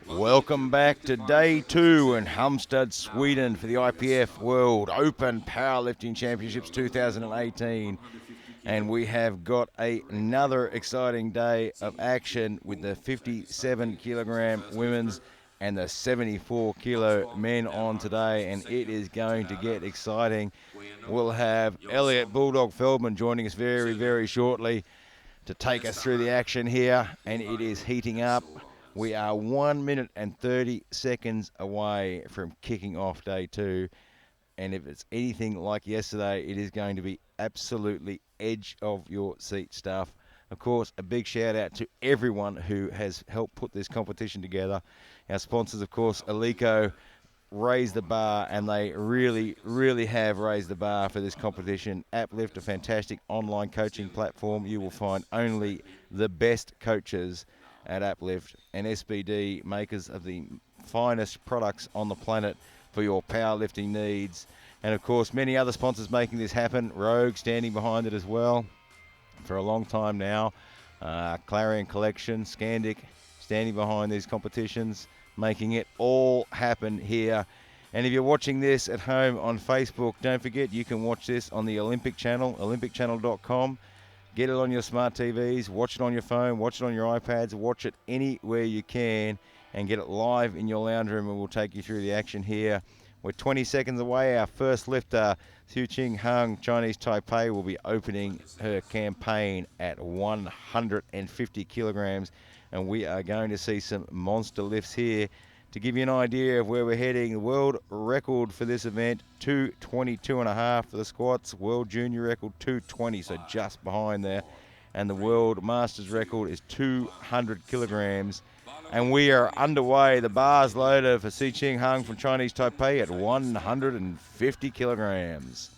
Welcome back to day 2 in Halmstad, Sweden for the IPF World Open Powerlifting Championships 2018. And we have got another exciting day of action with the 57 kilogram women's and the 74 kilo men on today, and it is going to get exciting. We'll have Elliot Bulldog Feldman joining us very, very shortly to take us through the action here, and it is heating up. We are 1 minute and 30 seconds away from kicking off day 2. And if it's anything like yesterday, it is going to be absolutely edge of your seat stuff. Of course, a big shout out to everyone who has helped put this competition together. Our sponsors, of course, Alico, raised the bar, and they really, really have raised the bar for this competition. Uplift, a fantastic online coaching platform. You will find only the best coaches at Uplift, and SBD, makers of the finest products on the planet for your powerlifting needs. And of course, many other sponsors making this happen. Rogue standing behind it as well for a long time now. Clarion Collection, Scandic standing behind these competitions, making it all happen here. And if you're watching this at home on Facebook, don't forget you can watch this on the Olympic channel, olympicchannel.com. Get it on your smart TVs, watch it on your phone, watch it on your iPads, watch it anywhere you can, and get it live in your lounge room, and we'll take you through the action here. We're 20 seconds away. Our first lifter, Xiu Ching Hung, Chinese Taipei, will be opening her campaign at 150 kilograms, and we are going to see some monster lifts here. To give you an idea of where we're heading, the world record for this event, 222.5 for the squats. World junior record, 220, so just behind there. And the world masters record is 200 kilograms. And we are underway. The bar's loaded for Si Ching Hung from Chinese Taipei at 150 kilograms.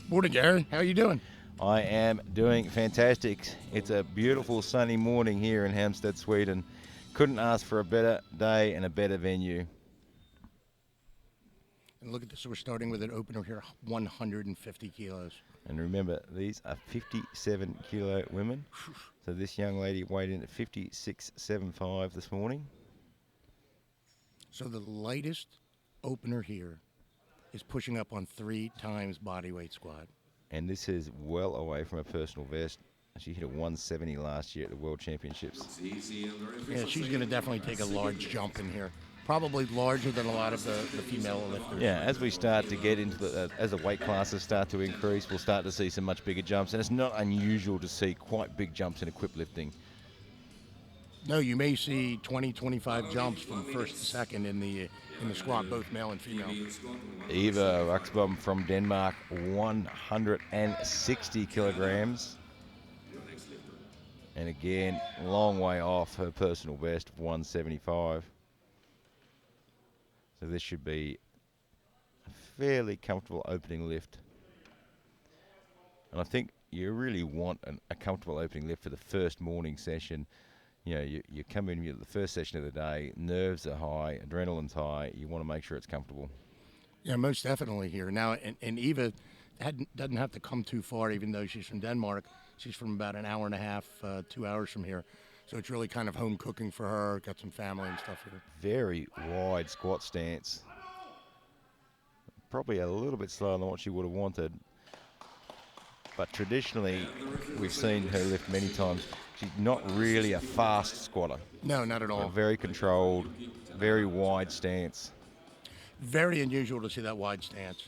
Morning, Gary. How are you doing? I am doing fantastic. It's a beautiful sunny morning here in Halmstad, Sweden. Couldn't ask for a better day and a better venue. And look at this. We're starting with an opener here, 150 kilos. And remember, these are 57 kilo women. So this young lady weighed in at 56.75 this morning. So the lightest opener here is pushing up on 3 times body weight squat. And this is well away from a personal best. She hit a 170 last year at the World Championships. Yeah, she's going to definitely take a large jump in here. Probably larger than a lot of the female lifters. Yeah, as we start to get into as the weight classes start to increase, we'll start to see some much bigger jumps. And it's not unusual to see quite big jumps in equip lifting. No, you may see 20, 25 jumps from first to second in the squat, both male and female. Eva Ruxbaum from Denmark, 160 kilograms. And again, long way off her personal best of 175. So this should be a fairly comfortable opening lift. And I think you really want a comfortable opening lift for the first morning session. You know, you come in the first session of the day, nerves are high, adrenaline's high. You want to make sure it's comfortable. Yeah, most definitely here. Now, and Eva doesn't have to come too far, even though she's from Denmark. She's from about an hour and a half, 2 hours from here. So it's really kind of home cooking for her, got some family and stuff here. Very wide squat stance. Probably a little bit slower than what she would have wanted. But traditionally, we've seen her lift many times. She's not really a fast squatter. No, not at all. Very controlled, very wide stance. Very unusual to see that wide stance.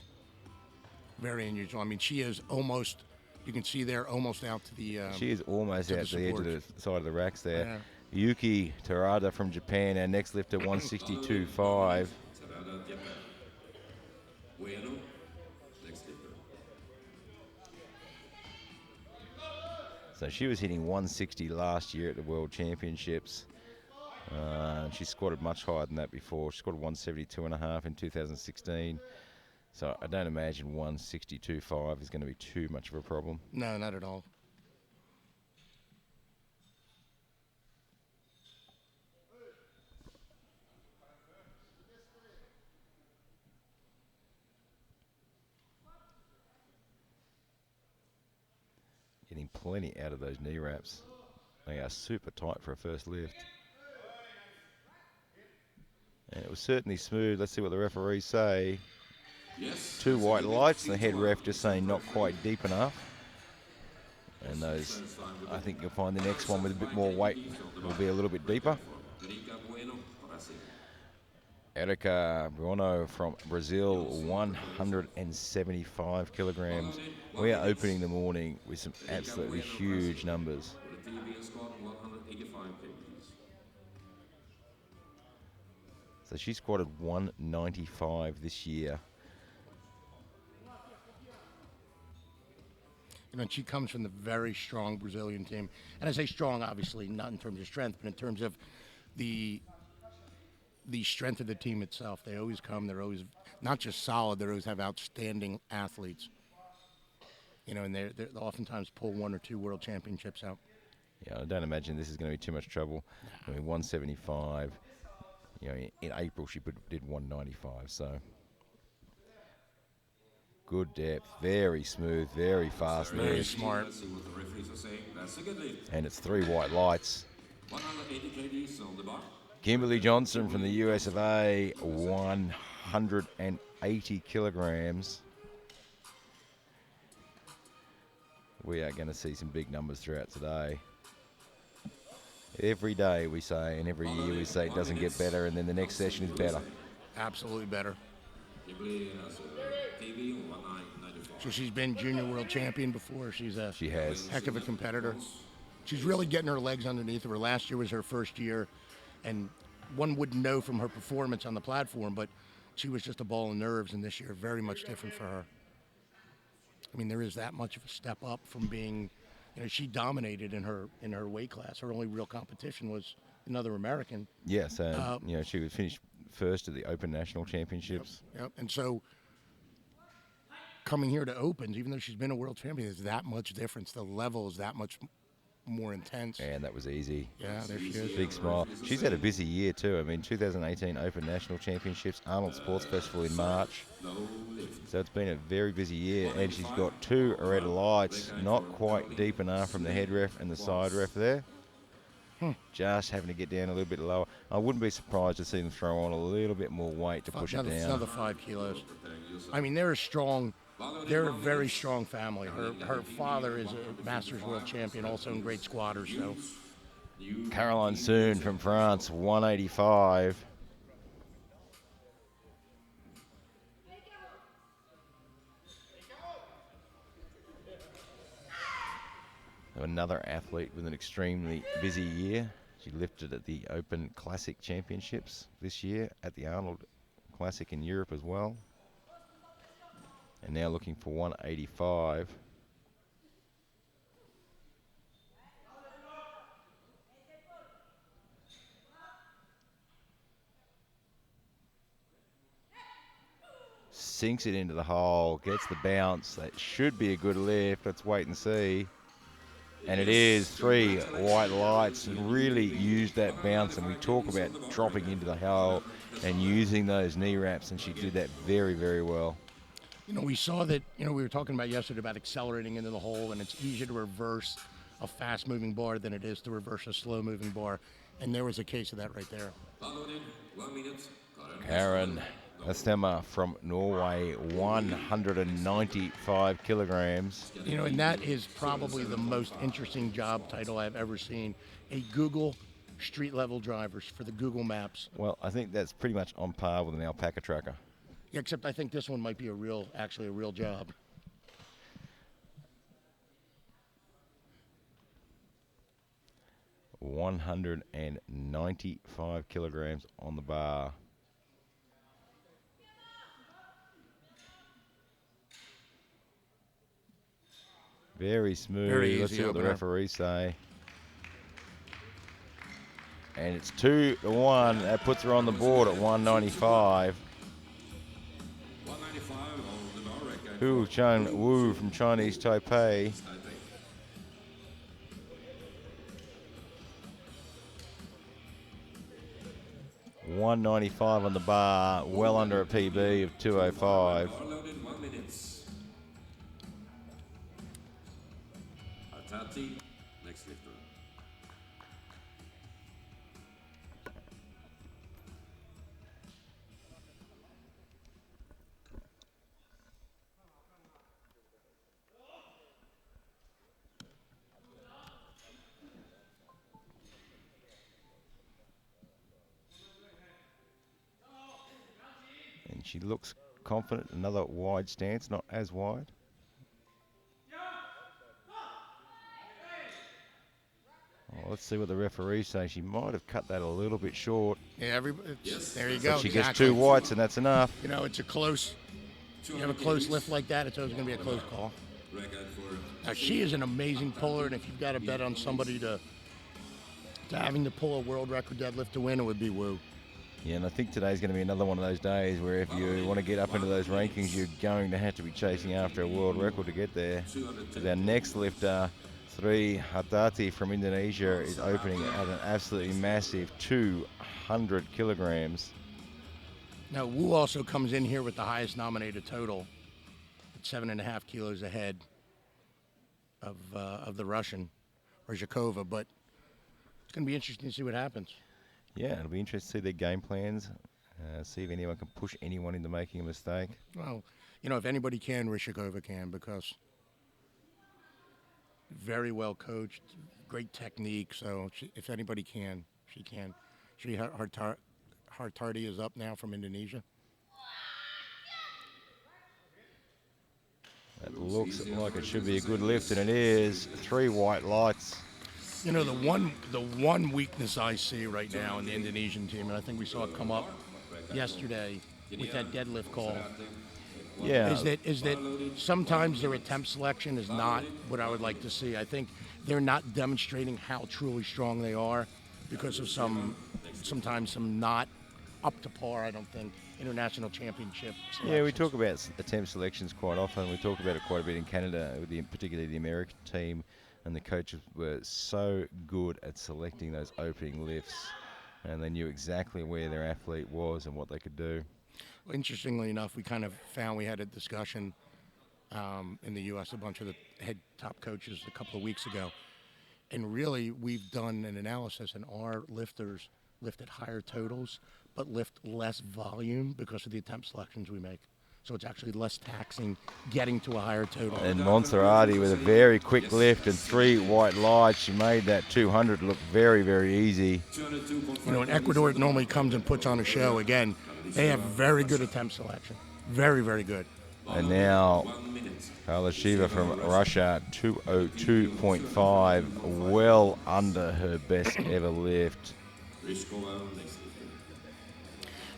Very unusual. I mean, she is almost, you can see there, almost out to the she is almost out to the edge of the side of the racks there. Yeah. Yuki Terada from Japan, our next lifter, 162.5. So she was hitting 160 last year at the World Championships. She squatted much higher than that before. She squatted 172.5 in 2016. So I don't imagine 162.5 is going to be too much of a problem. No, not at all. Getting plenty out of those knee wraps. They are super tight for a first lift. And it was certainly smooth. Let's see what the referees say. Yes. 2 white lights, and the head ref just saying not quite deep enough. And those, I think you'll find the next one with a bit more weight will be a little bit deeper. Erica Bruno from Brazil, 175 kilograms. We are opening the morning with some absolutely huge numbers. So she squatted 195 this year. You know, she comes from the very strong Brazilian team. And I say strong, obviously, not in terms of strength, but in terms of the strength of the team itself. They always come. They're always not just solid. They always have outstanding athletes. You know, and they oftentimes pull 1 or 2 world championships out. Yeah, I don't imagine this is going to be too much trouble. I mean, 175. You know, in April she did 195. So good depth, very smooth, very fast. Very smart. And it's 3 white lights. 180 kgs on the bar. Kimberly Johnson from the US of A, 180 kilograms. We are going to see some big numbers throughout today. Every day we say, and every year we say it doesn't get better, and then the next session is better. Absolutely better. So she's been junior world champion before. She has. Heck of a competitor. She's really getting her legs underneath her. Last year was her first year, and one wouldn't know from her performance on the platform, but she was just a ball of nerves, and this year very much different for her. I mean, there is that much of a step up from being, you know, she dominated in her weight class. Her only real competition was another American. Yes, and you know, she would finish first at the Open National Championships. Yep. And so coming here to Opens, even though she's been a world champion, there's that much difference. The level is that much more intense. And that was easy. Yeah, there she is. Big smile. She's had a busy year too. I mean, 2018 Open National Championships, Arnold Sports Festival in March. So it's been a very busy year, and she's got 2 red lights, not quite deep enough from the head ref and the side ref there. Just having to get down a little bit lower. I wouldn't be surprised to see them throw on a little bit more weight to push it down. Another 5 kilos. I mean, they're a very strong family. Her father is a Masters world champion, also in great squatters. So Caroline Soon from France, 185. Another athlete with an extremely busy year. She lifted at the Open Classic Championships this year, at the Arnold Classic in Europe as well. And now looking for 185. Sinks it into the hole, gets the bounce. That should be a good lift. Let's wait and see. And it is 3 white lights, and really used that bounce. And we talk about dropping into the hole and using those knee wraps, and she did that very, very well. You know, we saw that, you know, we were talking about yesterday about accelerating into the hole, and it's easier to reverse a fast-moving bar than it is to reverse a slow-moving bar. And there was a case of that right there. Karen Estema from Norway, 195 kilograms. You know, and that is probably the most interesting job title I've ever seen. A Google street-level drivers for the Google Maps. Well, I think that's pretty much on par with an alpaca tracker. Yeah, except I think this one might be actually a real job. $195 kilograms on the bar. Very smooth. Very easy. Let's see what the referees say. And it's 2-1. That puts her on the board at 195. Hu Chun Wu from Chinese Taipei. $195 on the bar, well under a PB of 205. Next lifter. she looks confident. Another wide stance, not as wide. Well, let's see what the referees say. She might have cut that a little bit short. Yeah, there you go. But she gets exactly. 2 whites, and that's enough. You know, it's a close. You have a close lift like that, it's always going to be a close call. Now, she is an amazing puller, and if you've got to bet on somebody to having to pull a world record deadlift to win, it would be Wu. Yeah, and I think today's going to be another one of those days where if you want to get up into those rankings, you're going to have to be chasing after a world record to get there. So our next lifter, Sri Hatati from Indonesia, is opening at an absolutely massive 200 kilograms. Now, Wu also comes in here with the highest nominated total at 7.5 kilos ahead of the Russian, Ryzhikova, but it's going to be interesting to see what happens. Yeah, it'll be interesting to see their game plans, see if anyone can push anyone into making a mistake. Well, you know, if anybody can, Ryzhikova can, because very well coached, great technique, so if anybody can, she can. She Hartardi is up now from Indonesia. That looks like it should be a good lift, and it is. 3 white lights. You know, the one weakness I see right now in the Indonesian team, and I think we saw it come up yesterday with that deadlift call, Yeah. is that sometimes their attempt selection is not what I would like to see. I think they're not demonstrating how truly strong they are because of sometimes some not up to par, I don't think, international championship selections. Yeah, we talk about attempt selections quite often. We talk about it quite a bit in Canada, particularly the American team, and the coaches were so good at selecting those opening lifts, and they knew exactly where their athlete was and what they could do. Well, interestingly enough, we kind of found we had a discussion in the U.S., a bunch of the head top coaches a couple of weeks ago, and really we've done an analysis, and our lifters lift at higher totals but lift less volume because of the attempt selections we make. So it's actually less taxing getting to a higher total. And Monserrati with a very quick lift and 3 white lights. She made that 200 look very, very easy. You know, in Ecuador, it normally comes and puts on a show. Again, they have very good attempt selection. Very, very good. And now Carla Shiva from Russia, 202.5, well under her best ever lift.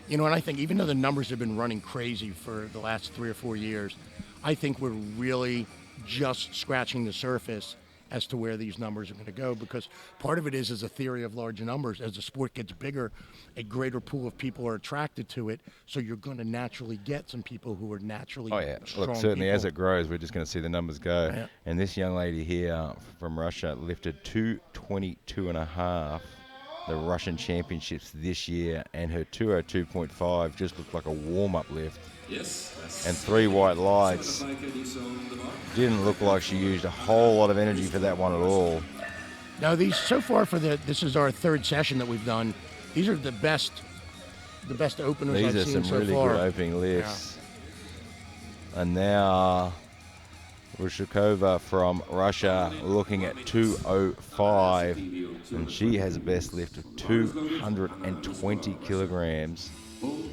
You know, and I think even though the numbers have been running crazy for the last 3 or 4 years, I think we're really just scratching the surface as to where these numbers are going to go, because part of it is a theory of large numbers. As the sport gets bigger, a greater pool of people are attracted to it, so you're going to naturally get some people who are naturally strong. Look, certainly people. as it grows, we're just going to see the numbers go. Yeah. And this young lady here from Russia lifted 222.5. The Russian Championships this year, and her 202.5 just looked like a warm-up lift. Yes. And 3 white lights. Didn't look like she used a whole lot of energy for that one at all. Now these so far this is our 3rd session that we've done. These are the best openers These I've are seen some so really far. good opening lifts. Yeah. And now Ryzhikova from Russia looking at 205, and she has a best lift of 220 kilograms. You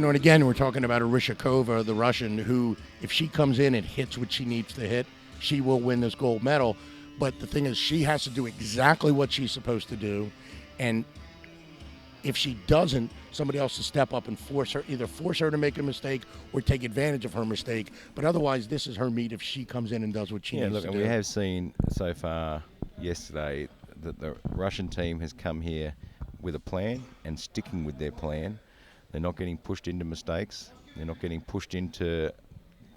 know, and again, we're talking about a Ryzhikova, the Russian, who, if she comes in and hits what she needs to hit, she will win this gold medal. But the thing is, she has to do exactly what she's supposed to do, and if she doesn't, somebody else will step up and either force her to make a mistake or take advantage of her mistake. But otherwise, this is her meet if she comes in and does what she needs to do. Yeah, look, and we have seen so far yesterday that the Russian team has come here with a plan and sticking with their plan. They're not getting pushed into mistakes. They're not getting pushed into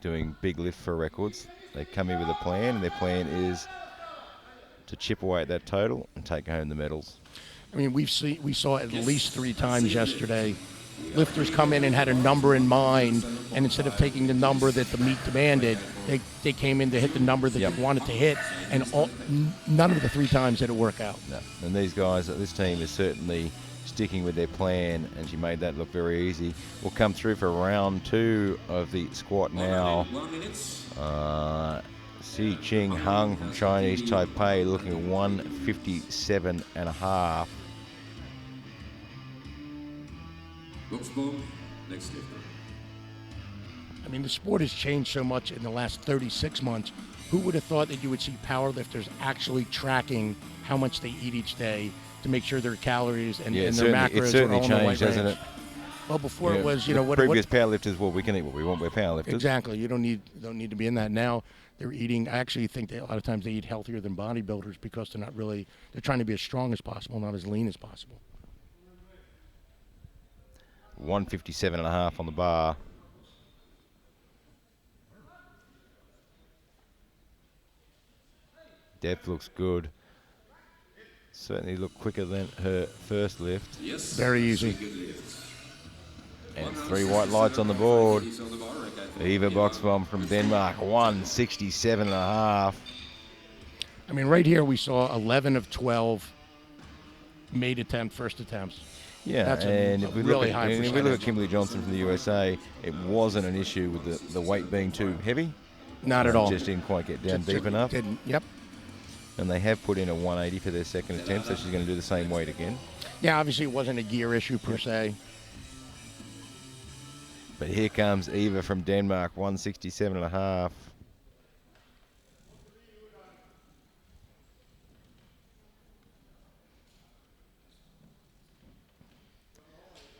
doing big lift for records. They come here with a plan, and their plan is to chip away at that total and take home the medals. I mean, we saw at least 3 times yesterday, lifters come in and had a number in mind, and instead of taking the number that the meet demanded, they came in to hit the number that they wanted to hit, and none of the 3 times did it work out. No. And these guys, this team is certainly sticking with their plan, and she made that look very easy. We'll come through for round 2 of the squat now. Si Ching Hung from Chinese Taipei looking at 157.5. Next lifter. I mean, the sport has changed so much in the last 36 months. Who would have thought that you would see powerlifters actually tracking how much they eat each day to make sure their calories and their macros it's certainly are all in the right changed, hasn't range? it? Well, before it was, the previous powerlifters, well, we can eat what we want. We're powerlifters. Exactly. You don't need to be in that. Now they're eating. I actually think a lot of times they eat healthier than bodybuilders because they're trying to be as strong as possible, not as lean as possible. 157.5 on the bar. Depth looks good. Certainly looked quicker than her first lift. Yes. Very easy. And 3 white lights on the board. Eva Boxbaum from Denmark, 167.5. I mean, right here we saw 11 of 12 first attempts. Yeah, that's and if we look at Kimberly Johnson from the USA, it wasn't an issue with the weight being too heavy. Not at all. Just didn't quite get down deep enough. Yep. And they have put in a 180 for their second attempt, so she's going to do the same weight again. Yeah, obviously it wasn't a gear issue per se. But here comes Eva from Denmark, 167.5.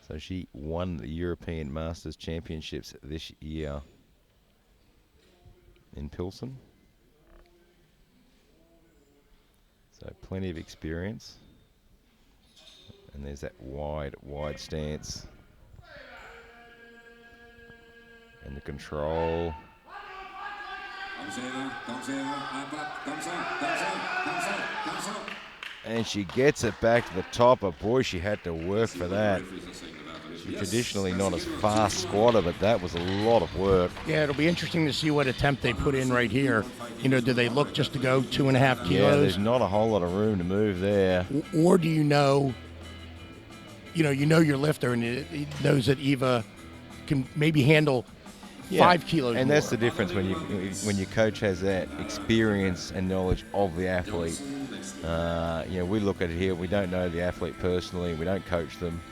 So she won the European Masters Championships this year in Pilsen. So plenty of experience. And there's that wide stance. And the control. And she gets it back to the top, but boy, she had to work for that. She's traditionally not as fast squatter, but that was a lot of work. Yeah, it'll be interesting to see what attempt they put in right here. You know, do they look just to go 2.5 kilos? Yeah, there's not a whole lot of room to move there. Or do you know your lifter, and it knows that Eva can maybe handle 5 kilos and more. that's the difference when your coach has that experience and knowledge of the athlete. We look at it here. We don't know the athlete personally. We don't coach them.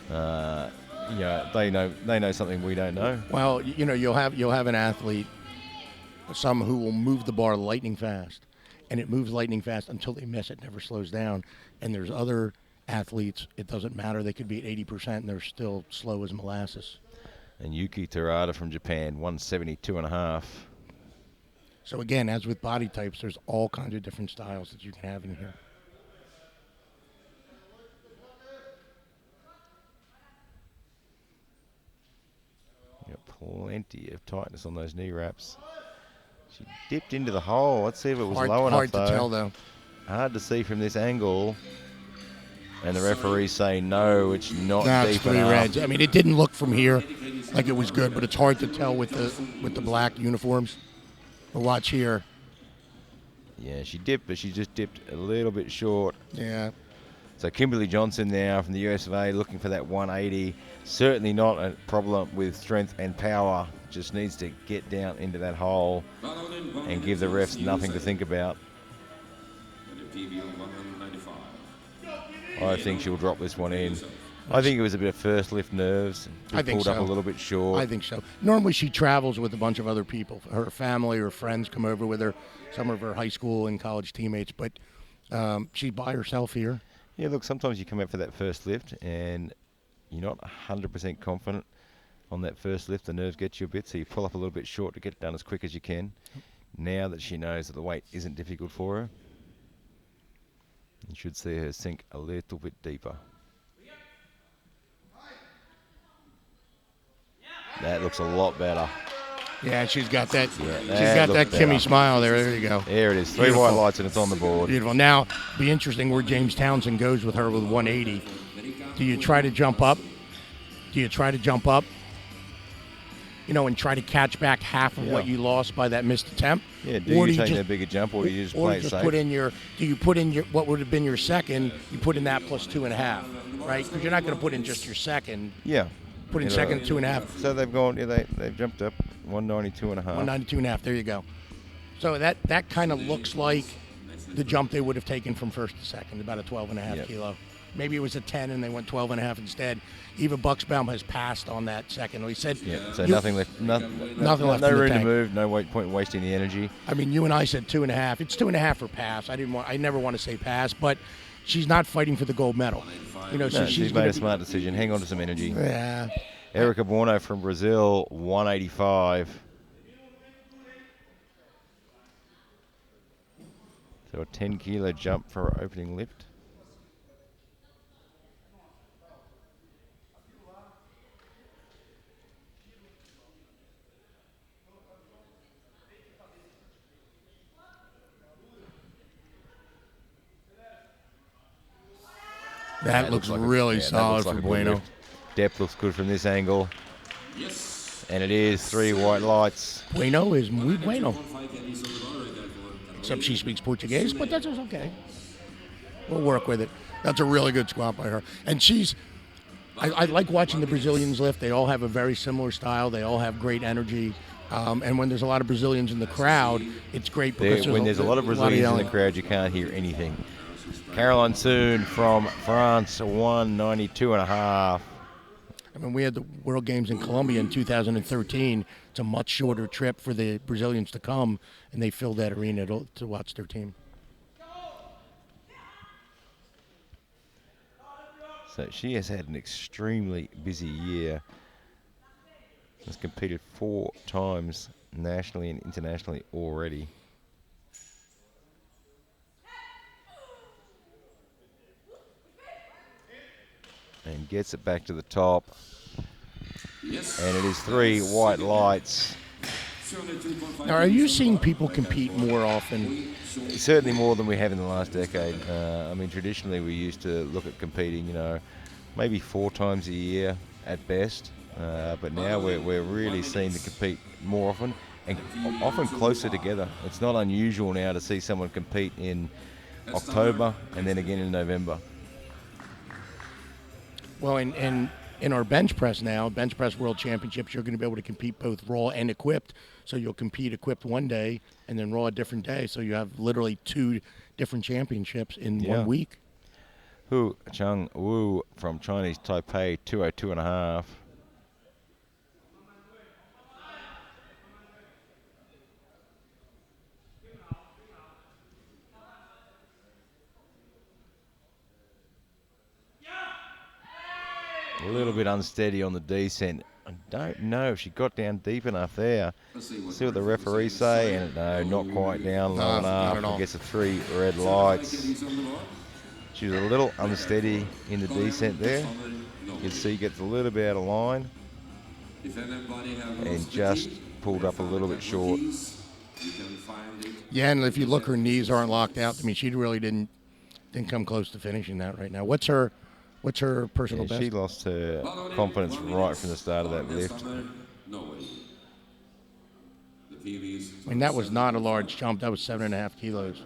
They know something we don't know. Well, you'll have an athlete, some who will move the bar lightning fast, and it moves lightning fast until they miss. It never slows down. And there's other athletes, it doesn't matter. They could be at 80% and they're still slow as molasses. And Yuki Terada from Japan, 172.5. So again, as with body types, there's all kinds of different styles that you can have in here. Plenty of tightness on those knee wraps. She dipped into the hole. Let's see if it was low enough, hard to tell, though. Hard to see from this angle. And the referees say no, it's not deep it's 3 enough. reds. I mean, it didn't look from here like it was good, but it's hard to tell with the black uniforms. But watch here. Yeah, she dipped, but she just dipped a little bit short. Yeah. So Kimberly Johnson now from the US of A looking for that 180. Certainly not a problem with strength and power. Just needs to get down into that hole and give the refs nothing to think about. I think she'll drop this one in. I think it was a bit of first lift nerves. I think pulled up a little bit short. I think so. Normally she travels with a bunch of other people. Her family or friends come over with her, some of her high school and college teammates, but she's by herself here. Yeah, look, sometimes you come out for that first lift and you're not 100% confident on that first lift. The nerves get you a bit, so you pull up a little bit short to get it done as quick as you can. Now that she knows that the weight isn't difficult for her, you should see her sink a little bit deeper. That looks a lot better. Yeah, she's got that. Yeah, she's got that Kimmy better. smile there. There you go. There it is. 3 Beautiful. white lights and it's on the board. Beautiful. Now, be interesting where James Townsend goes with her with 180. Do you try to jump up? And try to catch back half of what you lost by that missed attempt? Yeah, do you take that bigger jump or do you just play it safe? Do you put in your what would have been your second, you put in that plus 2.5, right? Because you're not going to put in just your second. Yeah. Put in second 2.5. So they've gone, they've jumped up 192.5. 192.5, there you go. So that kind of looks like the jump they would have taken from first to second, about a 12.5 kilo. maybe it was a 10 and they went 12 and a half instead. Eva Buxbaum has passed on that second. He said, Yeah, so nothing left. Nothing left. in No the room to tank. move. No point wasting the energy. I mean, you and I said 2.5. It's 2.5 for pass. I never want to say pass, but she's not fighting for the gold medal. You know, so No, she's made a be, smart decision. Hang on to some energy. Yeah. Erica Buono from Brazil, 185. So a 10-kilo jump for her opening lift. That looks like really solid for Bueno. Depth looks good from this angle. Yes. And it is 3 white lights. Bueno is muy bueno. Except she speaks Portuguese, but that's just okay. We'll work with it. That's a really good squat by her. And I like watching the Brazilians lift. They all have a very similar style. They all have great energy. And when there's a lot of Brazilians in the crowd, it's great because When there's a lot of Brazilians in the crowd, you can't hear anything. Caroline Soon from France, 192.5. I mean, we had the World Games in Colombia in 2013. It's a much shorter trip for the Brazilians to come, and they filled that arena to watch their team. So she has had an extremely busy year. Has competed 4 times nationally and internationally already. And gets it back to the top. Yes. And it is 3 white lights. Now, are you seeing people compete more often? Certainly more than we have in the last decade. I mean, traditionally we used to look at competing, maybe 4 times a year at best. But now we're really seeing to compete more often and often closer together. It's not unusual now to see someone compete in October and then again in November. Well, in our bench press now, bench press world championships, you're going to be able to compete both raw and equipped. So you'll compete equipped one day and then raw a different day. So you have literally 2 different championships in 1 week. Hu Chung Wu from Chinese Taipei, 202.5. A little bit unsteady on the descent. I don't know if she got down deep enough there. See what the referees say, and no, not quite down low enough. I guess the 3 red lights. She was a little unsteady in the descent there. You can see gets a little bit out of line and just pulled up a little bit short. Yeah, and if you look, her knees aren't locked out. I mean, she really didn't come close to finishing that right now. What's her personal best? She lost her confidence right from the start of that lift. I mean, that was not a large jump. That was 7.5 kilos.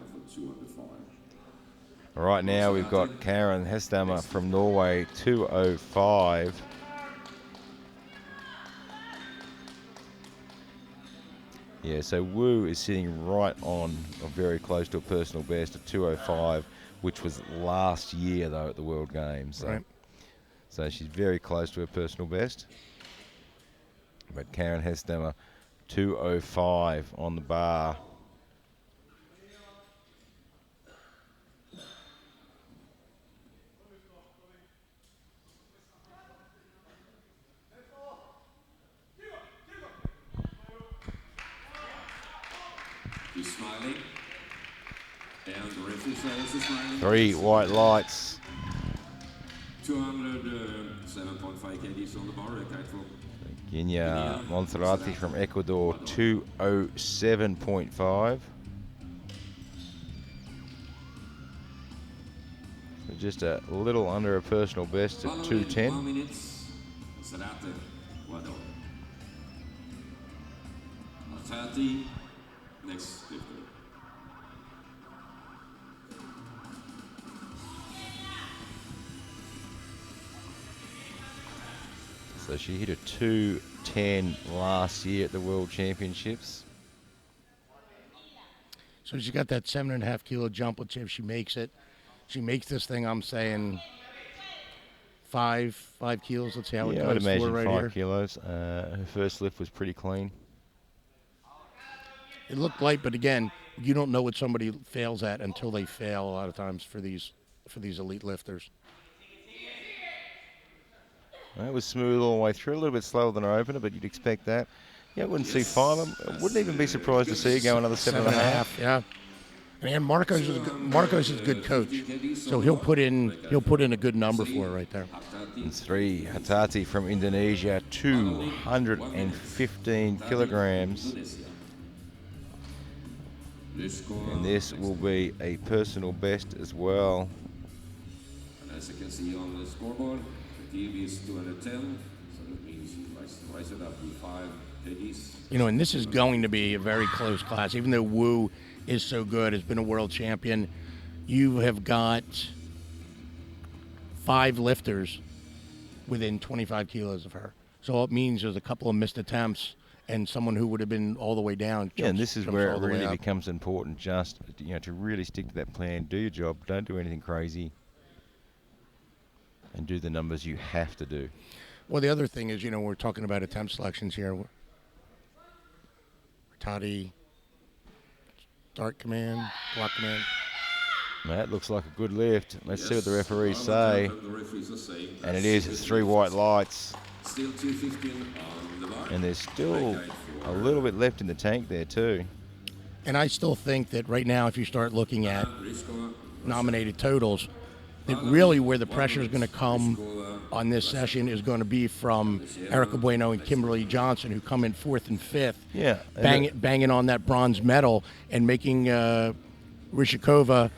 Right now we've got Karen Hestammer from Norway, 205. Yeah, so Wu is sitting right on, or very close to a personal best of 205, which was last year, though, at the World Games. So, right. So she's very close to her personal best. But Karen Hestammer, 205 on the bar. He's smiling. And the referee is smiling. 3 white lights. 207.5 kgs on the bar. Ginia Monserrati from Ecuador, 207.5. So just a little under a personal best at 210. 1 minute. Serate. Guado. 30. Next 50. So she hit a 210 last year at the World Championships. So she got that 7.5 kilo jump, which if she makes it, she makes this thing, I'm saying, 5 kilos. Let's see how it Yeah, goes. I'd imagine for right 5 here. kilos. Her first lift was pretty clean. It looked light, but again, you don't know what somebody fails at until they fail. A lot of times for these elite lifters. It was smooth all the way through. A little bit slower than our opener, but you'd expect that. Yeah, I wouldn't see 5. I wouldn't even be surprised to see her go another 7.5. Yeah. And Marcos is a good coach, so he'll put in a good number for her right there. And 3, Hatati from Indonesia, 215 kilograms. And this will be a personal best as well. And as you can see on the scoreboard, the TV is 210, so that means you rise it up to 5 kgs. You know, and this is going to be a very close class. Even though Wu is so good, has been a world champion, you have got 5 lifters within 25 kilos of her. So it means there's a couple of missed attempts and someone who would have been all the way down. Yeah, and this is where it really up. becomes important, just to really stick to that plan, do your job, don't do anything crazy, and do the numbers you have to do. Well, the other thing is, we're talking about attempt selections here. Toddy, start command, block command. That looks like a good lift. Let's see what the referees say. And it is. It's 3 white lights. Still 215 on the bar. And there's still a little bit left in the tank there too. And I still think that right now, if you start looking at nominated totals, that really where the pressure is going to come on this session is going to be from Erica Bueno and Kimberly Johnson, who come in 4th and 5th. Yeah. Banging on that bronze medal and making Rishikova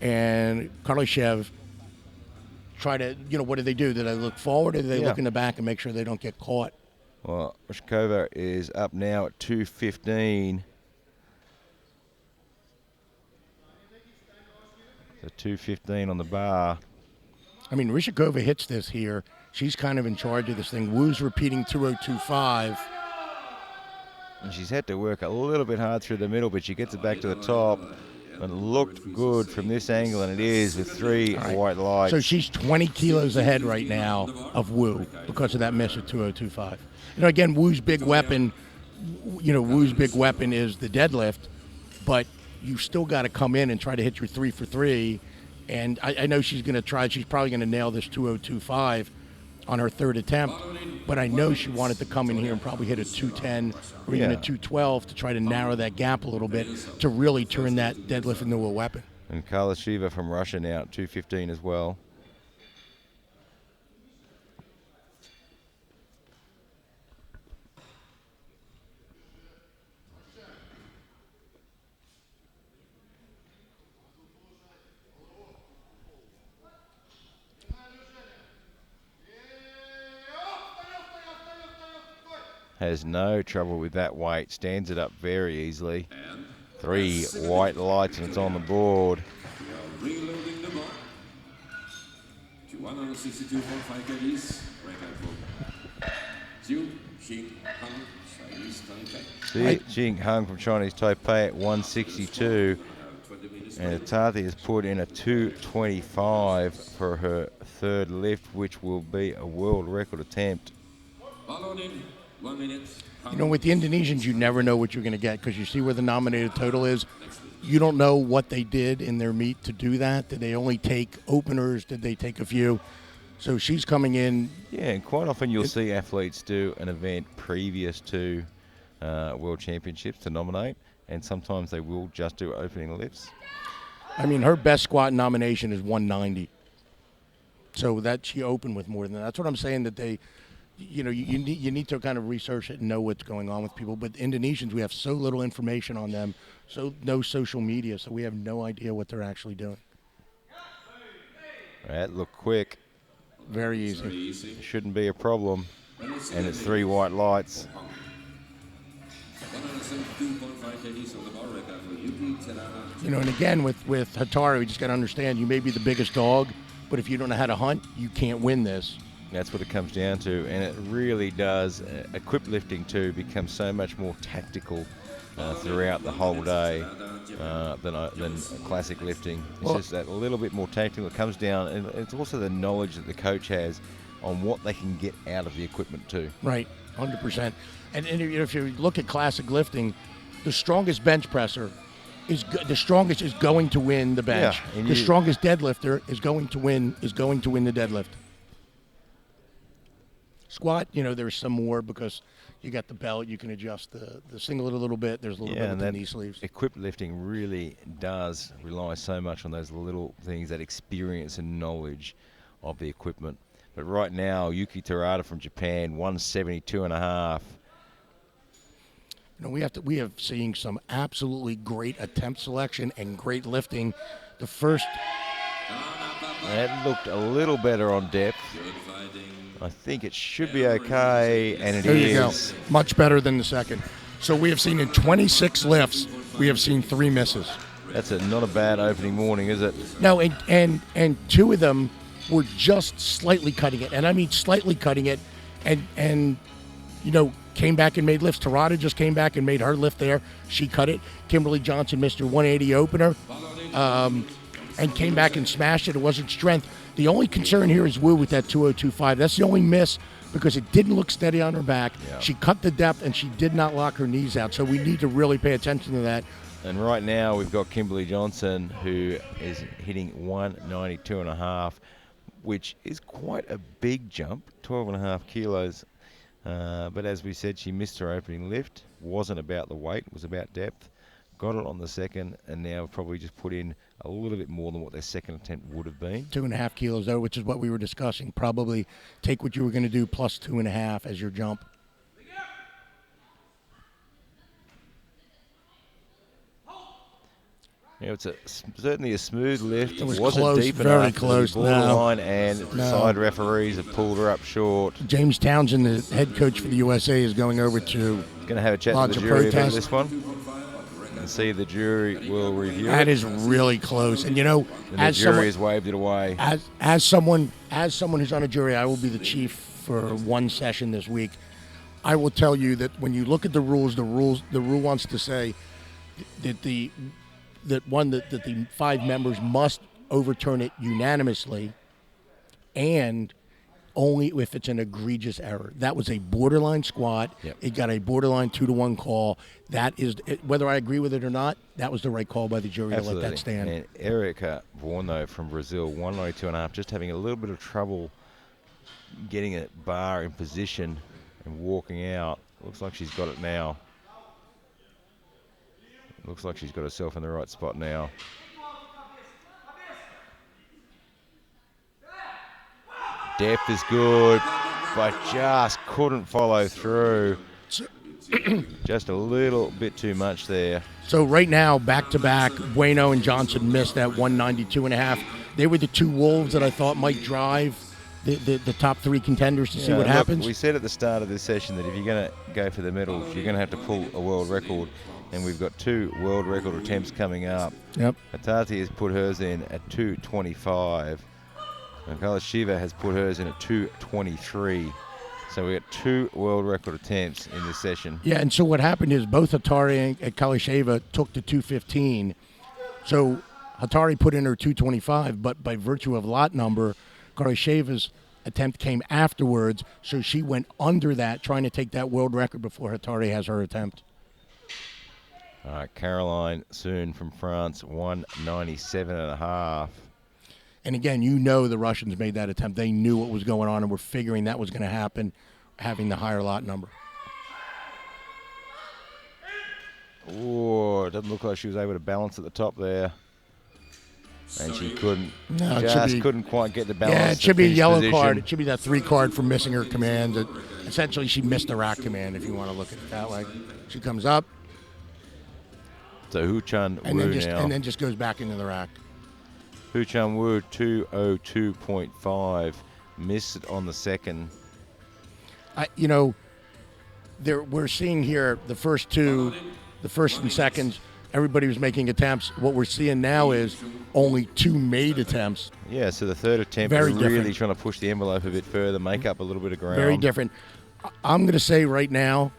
and Karlyshev try to, what do they do? Do they look forward or do they look in the back and make sure they don't get caught? Well, Rishikova is up now at 215. So 215 on the bar. I mean, Rishikova hits this here. She's kind of in charge of this thing. Wu's repeating 2025. And she's had to work a little bit hard through the middle, but she gets it back to the top. And it looked good from this angle, and it is with 3 white lights. So she's 20 kilos ahead right now of Wu because of that miss at 2025. Again, Wu's big weapon, Wu's big weapon is the deadlift, but you still got to come in and try to hit your 3 for 3. And I know she's going to try. She's probably going to nail this 2025 on her 3rd attempt. But I know she wanted to come in here and probably hit a 210 or even a 212 to try to narrow that gap a little bit to really turn that deadlift into a weapon. And Karlyshev from Russia now at 215 as well. Has no trouble with that weight, stands it up very easily. 3 white lights and it's on the board. Reloading the bar to 162.5 kgs. Jing Hung from Chinese Taipei at 162. And Hatati has put in a 225 for her 3rd lift, which will be a world record attempt. With the Indonesians, you never know what you're going to get because you see where the nominated total is. You don't know what they did in their meet to do that. Did they only take openers? Did they take a few? So she's coming in. Yeah, and quite often you'll see athletes do an event previous to World Championships to nominate, and sometimes they will just do opening lifts. I mean, her best squat nomination is 190. So that she opened with more than that. That's what I'm saying, that they... you need to kind of research it and know what's going on with people. But Indonesians, we have so little information on them, so no social media, so we have no idea what they're actually doing. That looked quick. Very easy. Shouldn't be a problem. And it's 3 white lights. And again, with Hatari, we just got to understand, you may be the biggest dog, but if you don't know how to hunt, you can't win this. That's what it comes down to, and it really does. Equip lifting too becomes so much more tactical throughout the whole day. than classic lifting. It's just that a little bit more tactical. It comes down, and it's also the knowledge that the coach has on what they can get out of the equipment too. Right, 100%. And if you look at classic lifting, the strongest bench presser the strongest is going to win the bench. Yeah, the strongest deadlifter is going to win the deadlift. Squat, there's some more because you got the belt. You can adjust the singlet a little bit. There's a little bit with the knee sleeves. Equipped lifting really does rely so much on those little things, that experience and knowledge of the equipment. But right now, Yuki Terada from Japan, 172.5. We have seen some absolutely great attempt selection and great lifting. The first, that looked a little better on depth. I think it should be okay, and it is. There you go. Much better than the second. So we have seen in 26 lifts, we have seen 3 misses. That's not a bad opening morning, is it? No, and 2 of them were just slightly cutting it, and I mean slightly cutting it, and came back and made lifts. Terada just came back and made her lift there. She cut it. Kimberly Johnson missed her 180 opener and came back and smashed it. It wasn't strength. The only concern here is Wu with that 202.5. That's the only miss because it didn't look steady on her back. Yeah. She cut the depth, and she did not lock her knees out. So we need to really pay attention to that. And right now we've got Kimberly Johnson, who is hitting 192.5, which is quite a big jump, 12.5 kilos. But as we said, she missed her opening lift. Wasn't about the weight, it was about depth. Got it on the second, and now probably just put in a little bit more than what their second attempt would have been. 2.5 kilos, though, which is what we were discussing. Probably take what you were going to do plus 2.5 as your jump. Yeah, it's certainly a smooth lift. It was wasn't close, deep very enough. close. Borderline, and the side referees have pulled her up short. James Townsend, the head coach for the USA, is going over to going to have a chat with the jury about this one and see if the jury will review it. That is really close, and the jury has waved it away. As someone who's on a jury, I will be the chief for one session this week. I will tell you that when you look at the rule wants to say that the 5 members must overturn it unanimously, and only if it's an egregious error. That was a borderline squat. Yep. It got a borderline 2-to-1 call. That is, whether I agree with it or not, that was the right call by the jury. Absolutely. To let that stand. And Erica Vorno from Brazil, 192.5, just having a little bit of trouble getting a bar in position and walking out. Looks like she's got it now. Looks like she's got herself in the right spot now. Depth is good, but just couldn't follow through. Just a little bit too much there. So right now, back-to-back, Bueno and Johnson missed that 192.5. They were the 2 wolves that I thought might drive the top 3 contenders to see what happens. We said at the start of this session that if you're going to go for the medals, you're going to have to pull a world record. And we've got 2 world record attempts coming up. Yep. Hatati has put hers in at 2:25. And Kalasheva has put hers in at 2:23. So we got 2 world record attempts in this session. Yeah, and so what happened is both Hatari and Kalasheva took the 2:15. So Hatari put in her 2:25, but by virtue of lot number, Kalasheva's attempt came afterwards, so she went under that, trying to take that world record before Hatari has her attempt. Caroline Soon from France, 197.5. And again, the Russians made that attempt. They knew what was going on and were figuring that was going to happen, having the higher lot number. Oh, it doesn't look like she was able to balance at the top there. And she couldn't. No, couldn't quite get the balance. Yeah, it should be a yellow position. card. It should be that 3 card for missing her command. Essentially, she missed the rack command, if you want to look at it that way. She comes up. So Huchan and Wu then now. And then just goes back into the rack. Huchan Wu, 202.5. Missed it on the second. We're seeing here the first and seconds, everybody was making attempts. What we're seeing now is only 2 made attempts. Yeah, so the third attempt is really trying to push the envelope a bit further, make up a little bit of ground. Very different. I'm going to say right now,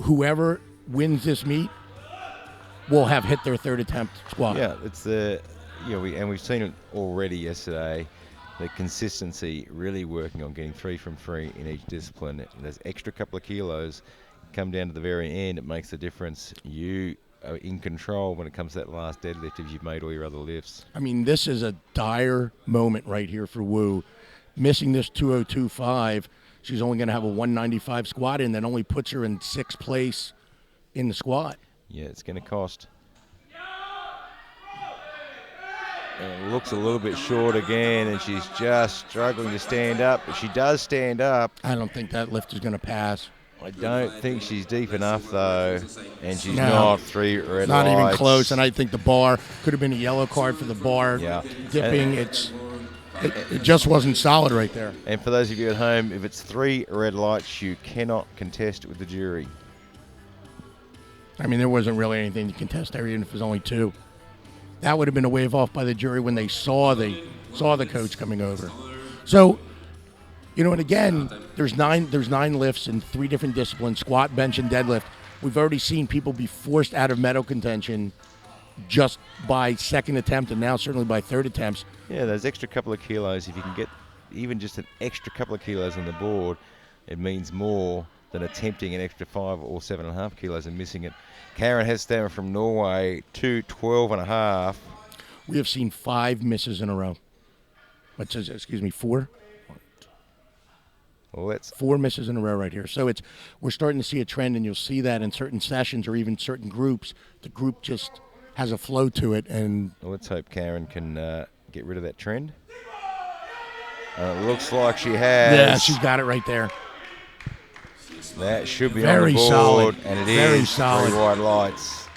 whoever wins this meet will have hit their third attempt squat. Yeah, it's we've seen it already yesterday. The consistency really working on getting 3 from 3 in each discipline. There's extra couple of kilos come down to the very end. It makes a difference. You are in control when it comes to that last deadlift if you've made all your other lifts. I mean, this is a dire moment right here for Wu. Missing this 202.5, she's only going to have a 195 squat in. That only puts her in 6th place in the squat. Yeah, it's going to cost. And it looks a little bit short again, and she's just struggling to stand up. But she does stand up. I don't think that lift is going to pass. I don't think she's deep enough, though, and she's not 3 red not lights. Even close, and I think the bar could have been a yellow card for the bar. Yeah. Dipping, it just wasn't solid right there. And for those of you at home, if it's 3 red lights, you cannot contest with the jury. I mean, there wasn't really anything to contest there, even if it was only 2. That would have been a wave off by the jury when they saw the coach coming over. So, and again, there's nine lifts in 3 different disciplines: squat, bench, and deadlift. We've already seen people be forced out of medal contention just by 2nd attempt, and now certainly by 3rd attempts. Yeah, those extra couple of kilos, if you can get even just an extra couple of kilos on the board, it means more than attempting an extra 5 or 7.5 kilos and missing it. Karen Hestammer from Norway, 212.5. We have seen 5 misses in a row. 4? Well, 4 misses in a row right here. So we're starting to see a trend, and you'll see that in certain sessions or even certain groups. The group just has a flow to it. And well, let's hope Karen can get rid of that trend. It looks like she has. Yeah, she's got it right there. That should be very on the board, solid. And it very is solid. 3 white lights.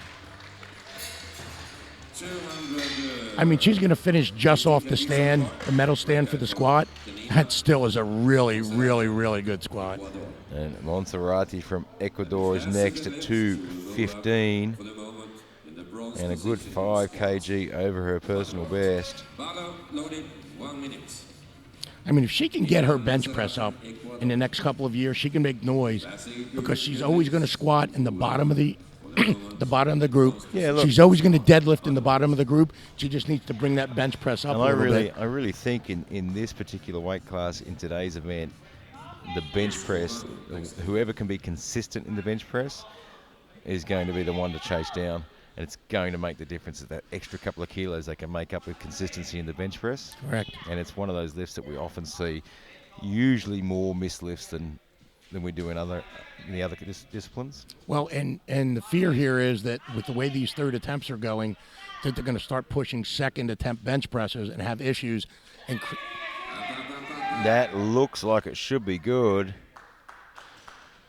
I mean, she's going to finish just off the stand, the medal stand for the squat. That still is a really, really, really good squat. And Monserrati from Ecuador is next at 215. And a good 5 kg over her personal best. I mean, if she can get her bench press up in the next couple of years, she can make noise, because she's always going to squat in the bottom of the group. Yeah, look, she's always going to deadlift in the bottom of the group. She just needs to bring that bench press up and a little bit. I really think in this particular weight class, in today's event, the bench press, whoever can be consistent in the bench press is going to be the one to chase down. And it's going to make the difference that extra couple of kilos they can make up with consistency in the bench press. Correct. And it's one of those lifts that we often see, usually more missed lifts than we do in the other disciplines. Well, and the fear here is that with the way these 3rd attempts are going, that they're going to start pushing 2nd attempt bench presses and have issues. And that looks like it should be good.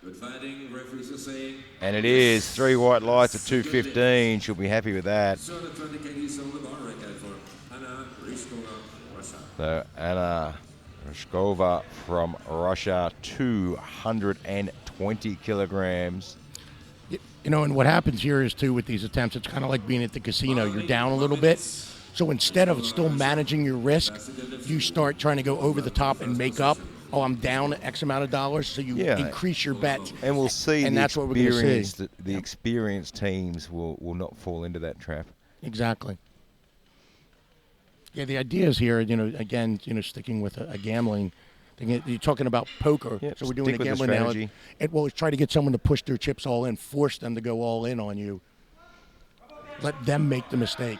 Good fighting, referees are saying. And it is 3 white lights at 215. She'll be happy with that. So the 20 kgs on the bar record for Anna Ryskova, Russia. So Anna Ryskova from Russia, 220 kilograms. And what happens here is, too, with these attempts, it's kind of like being at the casino. You're down a little bit. So instead of still managing your risk, you start trying to go over the top and make up. Oh, I'm down X amount of dollars, so you increase your bet. And we'll see. And that's what we're going to see. The experienced teams will not fall into that trap. Exactly. Yeah, the idea is here, again, sticking with a gambling thing. You're talking about poker, so we're doing a gambling analogy. Well, it's try to get someone to push their chips all in, force them to go all in on you. Let them make the mistake.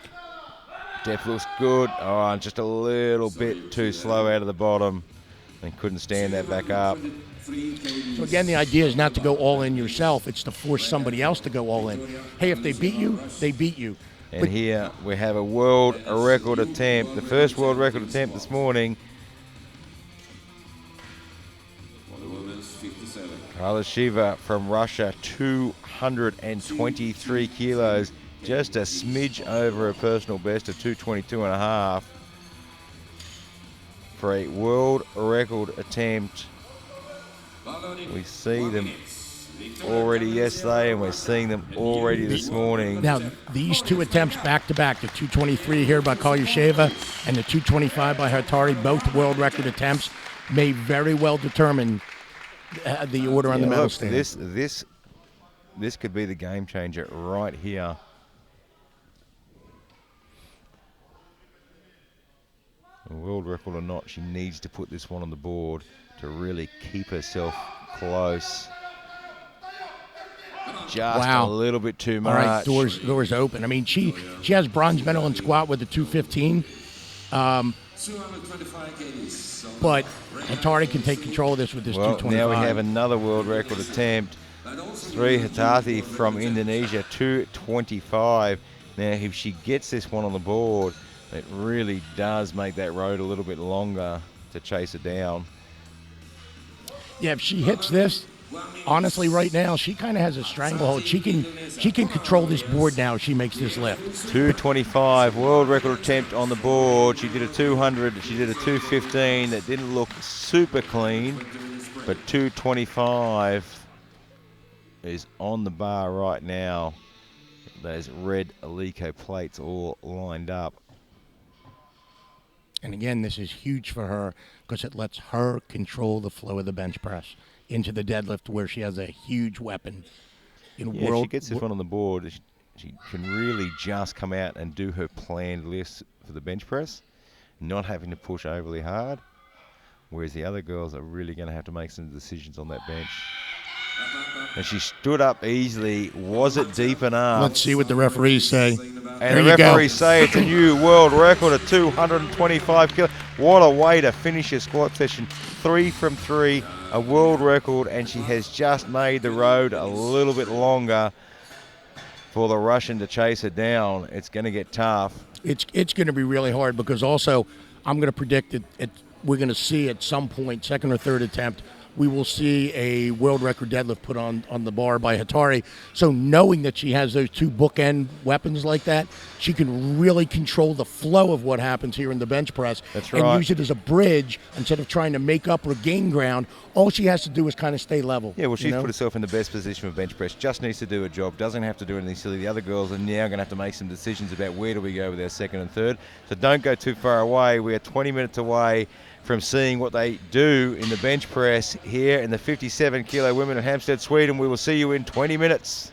Depth looks good. Oh, just a little bit too slow out of the bottom. And couldn't stand that back up. So again, the idea is not to go all in yourself. It's to force somebody else to go all in. Hey, if they beat you, they beat you. And here we have a world record attempt, the first world record attempt this morning. Carla Shiva from Russia, 223 kilos, just a smidge over her personal best of 222.5. For a world record attempt. We see them already yesterday, and we're seeing them already this morning. Now, these 2 attempts back-to-back, the 223 here by Kalyasheva and the 225 by Hatari, both world record attempts, may very well determine the order on the medal stand. This could be the game changer right here. world record or not, she needs to put this one on the board to really keep herself close. Just a little bit too much. All right, doors open. I mean, she has bronze medal in squat with the 215. 225 kgs. But Hatari can take control of this with this 225. Now we have another world record attempt. Sri Hatati from Indonesia, 225. Now, if she gets this one on the board, it really does make that road a little bit longer to chase her down. Yeah, if she hits this, honestly, right now, she kind of has a stranglehold. She can control this board now if she makes this lift. 225, world record attempt on the board. She did a 200, she did a 215 that didn't look super clean, but 225 is on the bar right now. Those red Alico plates all lined up. And again, this is huge for her because it lets her control the flow of the bench press into the deadlift where she has a huge weapon. If she gets this one on the board, she can really just come out and do her planned lifts for the bench press, not having to push overly hard, whereas the other girls are really going to have to make some decisions on that bench. And she stood up easily. Was it deep enough? Let's see what the referees say. And the referees say it's a new world record of 225 kilos. What a way to finish your squat session. 3 from 3, a world record, and she has just made the road a little bit longer for the Russian to chase her down. It's going to get tough. It's going to be really hard because also I'm going to predict that we're going to see at some point, second or third attempt, we will see a world record deadlift put on the bar by Hatari. So knowing that she has those two bookend weapons like that, she can really control the flow of what happens here in the bench press. That's right. And use it as a bridge instead of trying to make up or gain ground. All she has to do is kind of stay level. Yeah, well, she's put herself in the best position for bench press. Just needs to do her job. Doesn't have to do anything silly. The other girls are now going to have to make some decisions about where do we go with our second and third. So don't go too far away. We are 20 minutes away from seeing what they do in the bench press here in the 57-kilo women of Hampstead, Sweden. We will see you in 20 minutes.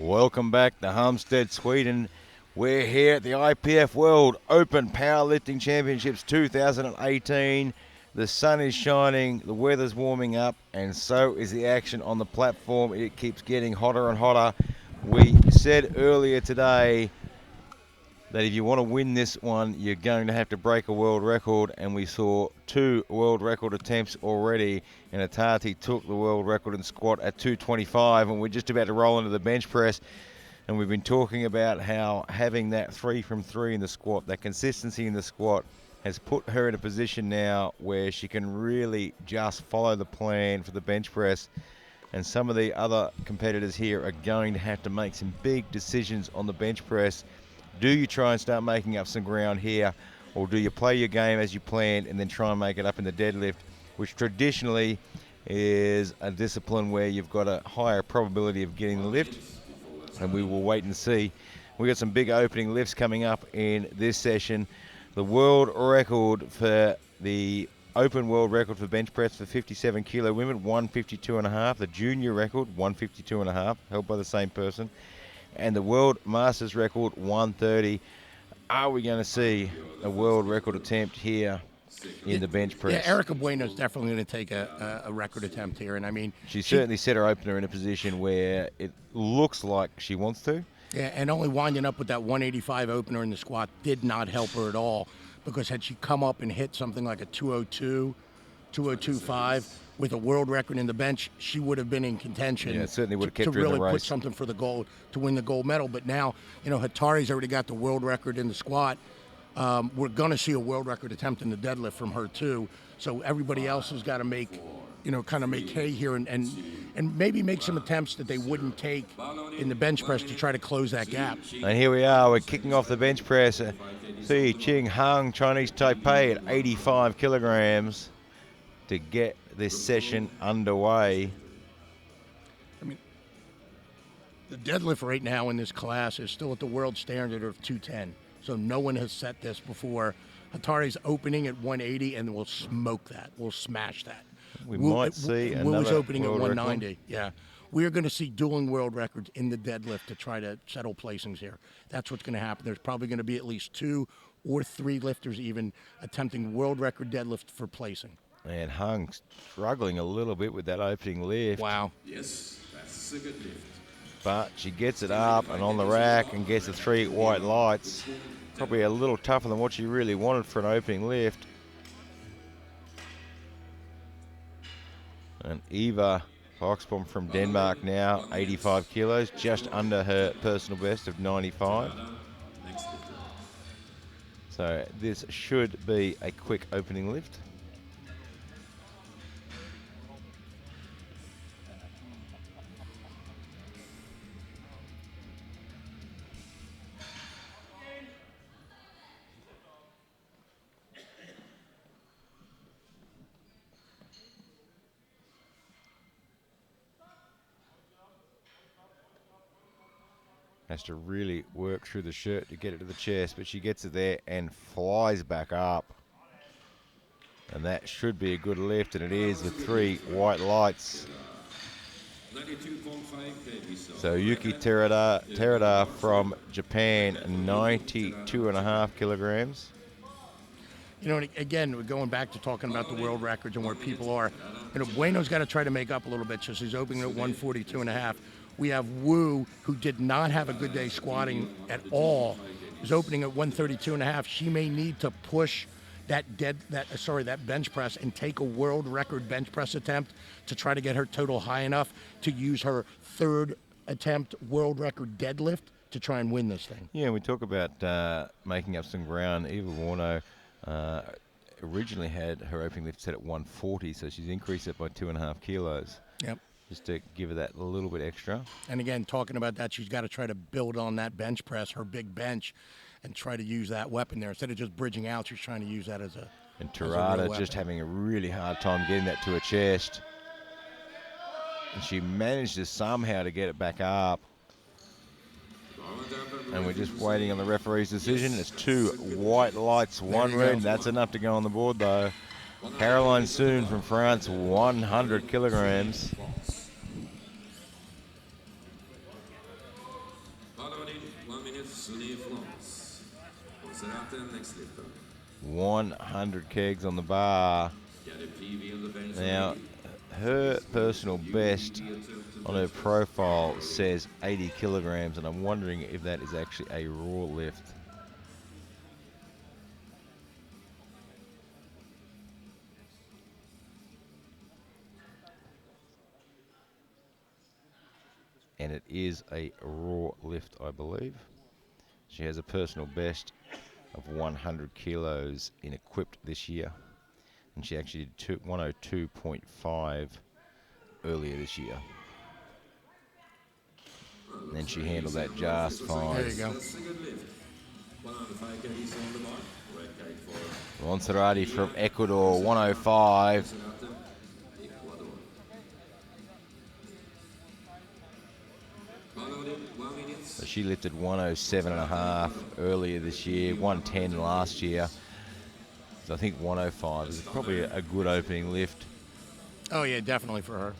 Welcome back to Halmstad, Sweden. We're here at the IPF World Open Powerlifting Championships 2018. The sun is shining, the weather's warming up, and so is the action on the platform. It keeps getting hotter and hotter. We said earlier today that if you want to win this one, you're going to have to break a world record, and we saw 2 world record attempts already, and Atati took the world record in squat at 225, and we're just about to roll into the bench press. And we've been talking about how having that 3 from 3 in the squat, that consistency in the squat, has put her in a position now where she can really just follow the plan for the bench press. And some of the other competitors here are going to have to make some big decisions on the bench press. Do you try and start making up some ground here, or do you play your game as you planned and then try and make it up in the deadlift, which traditionally is a discipline where you've got a higher probability of getting the lift? And we will wait and see. We've got some big opening lifts coming up in this session. The world record for the open world record for bench press for 57 kilo women, 152.5. The junior record, 152.5, held by the same person. And the world masters record, 130. Are we going to see a world record attempt here in the bench press? Yeah, Erica Bueno's definitely going to take a record attempt here. And I mean, she certainly set her opener in a position where it looks like she wants to. Yeah, and only winding up with that 185 opener in the squat did not help her at all, because had she come up and hit something like a 202, 202.5 with a world record in the bench, she would have been in contention. Yeah, it certainly would have kept to her in the really race. Put something for the gold to win the gold medal. But now, Hatari's already got the world record in the squat. We're going to see a world record attempt in the deadlift from her too. So everybody else has got to make, kind of make hay here and maybe make some attempts that they wouldn't take in the bench press to try to close that gap. And here we are, we're kicking off the bench press. See Ching Hung, Chinese Taipei, at 85 kilograms to get this session underway. I mean, the deadlift right now in this class is still at the world standard of 210. So no one has set this before. Hatari's opening at 180, and we'll smoke that. We'll smash that. We might see another Wu's opening at world 190. record. Yeah. We're going to see dueling world records in the deadlift to try to settle placings here. That's what's going to happen. There's probably going to be at least 2 or 3 lifters even attempting world record deadlift for placing. And Hung struggling a little bit with that opening lift. Wow. Yes, that's a good lift. But she gets it up and on the rack and gets the 3 white lights. Probably a little tougher than what she really wanted for an opening lift. And Eva Foxbom from Denmark now, 85 kilos, just under her personal best of 95. So this should be a quick opening lift. Has to really work through the shirt to get it to the chest, but she gets it there and flies back up. And that should be a good lift, and it is with 3 white lights. So Yuki Terada from Japan, 92.5 kilograms. Again, we're going back to talking about the world records and where people are. Bueno's got to try to make up a little bit, so she's opening at 142.5. We have Wu, who did not have a good day squatting at all, is opening at 132.5. She may need to push that bench press and take a world record bench press attempt to try to get her total high enough to use her 3rd attempt world record deadlift to try and win this thing. Yeah, we talk about making up some ground. Eva Warno originally had her opening lift set at 140, so she's increased it by 2.5 kilos. Yep. Just to give her that a little bit extra. And again, talking about that, she's got to try to build on that bench press, her big bench, and try to use that weapon there. Instead of just bridging out, she's trying to use that as a And Terada just having a really hard time getting that to her chest. And she managed to somehow to get it back up. And we're just waiting on the referee's decision. It's 2 white lights, 1 red. That's enough to go on the board, though. Caroline Soon from France, 100 kilograms. Set up the next lifter. 100 kegs on the bar. Get a PV on the bench. Now, her personal best on her profile says 80 kilograms, and I'm wondering if that is actually a raw lift. And it is a raw lift, I believe. She has a personal best of 100 kilos in equipped this year, and she actually did 102.5 earlier this year. And then she handled that just fine. There you go. Monserrati from Ecuador, 105. So she lifted 107.5 earlier this year, 110 last year. So I think 105 is probably a good opening lift. Oh, yeah, definitely for her.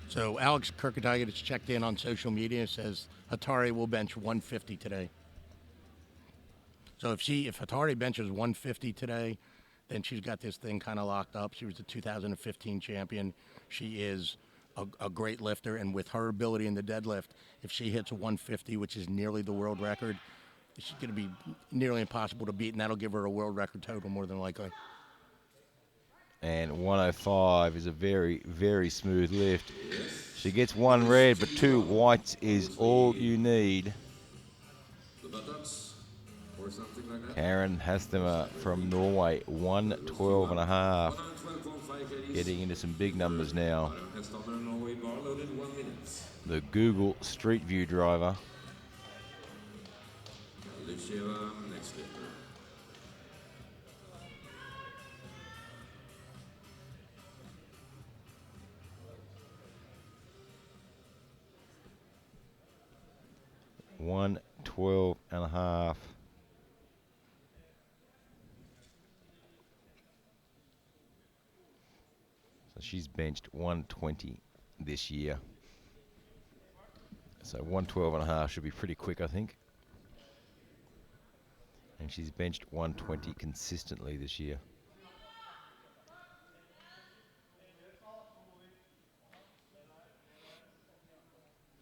So Alex Kirkendike has checked in on social media and says Hatari will bench 150 today. So if Hatari benches 150 today, then she's got this thing kind of locked up. She was the 2015 champion. She is a great lifter, and with her ability in the deadlift, if she hits 150, which is nearly the world record, she's going to be nearly impossible to beat, and that'll give her a world record total more than likely. And 105 is a very, very smooth lift. She gets one red, but two whites is all you need. Karen Hastema from Norway, 112.5. Getting into some big numbers now. The Google Street View driver. $112.5. So she's benched 120 this year. So 112.5 should be pretty quick, I think. And she's benched 120 consistently this year.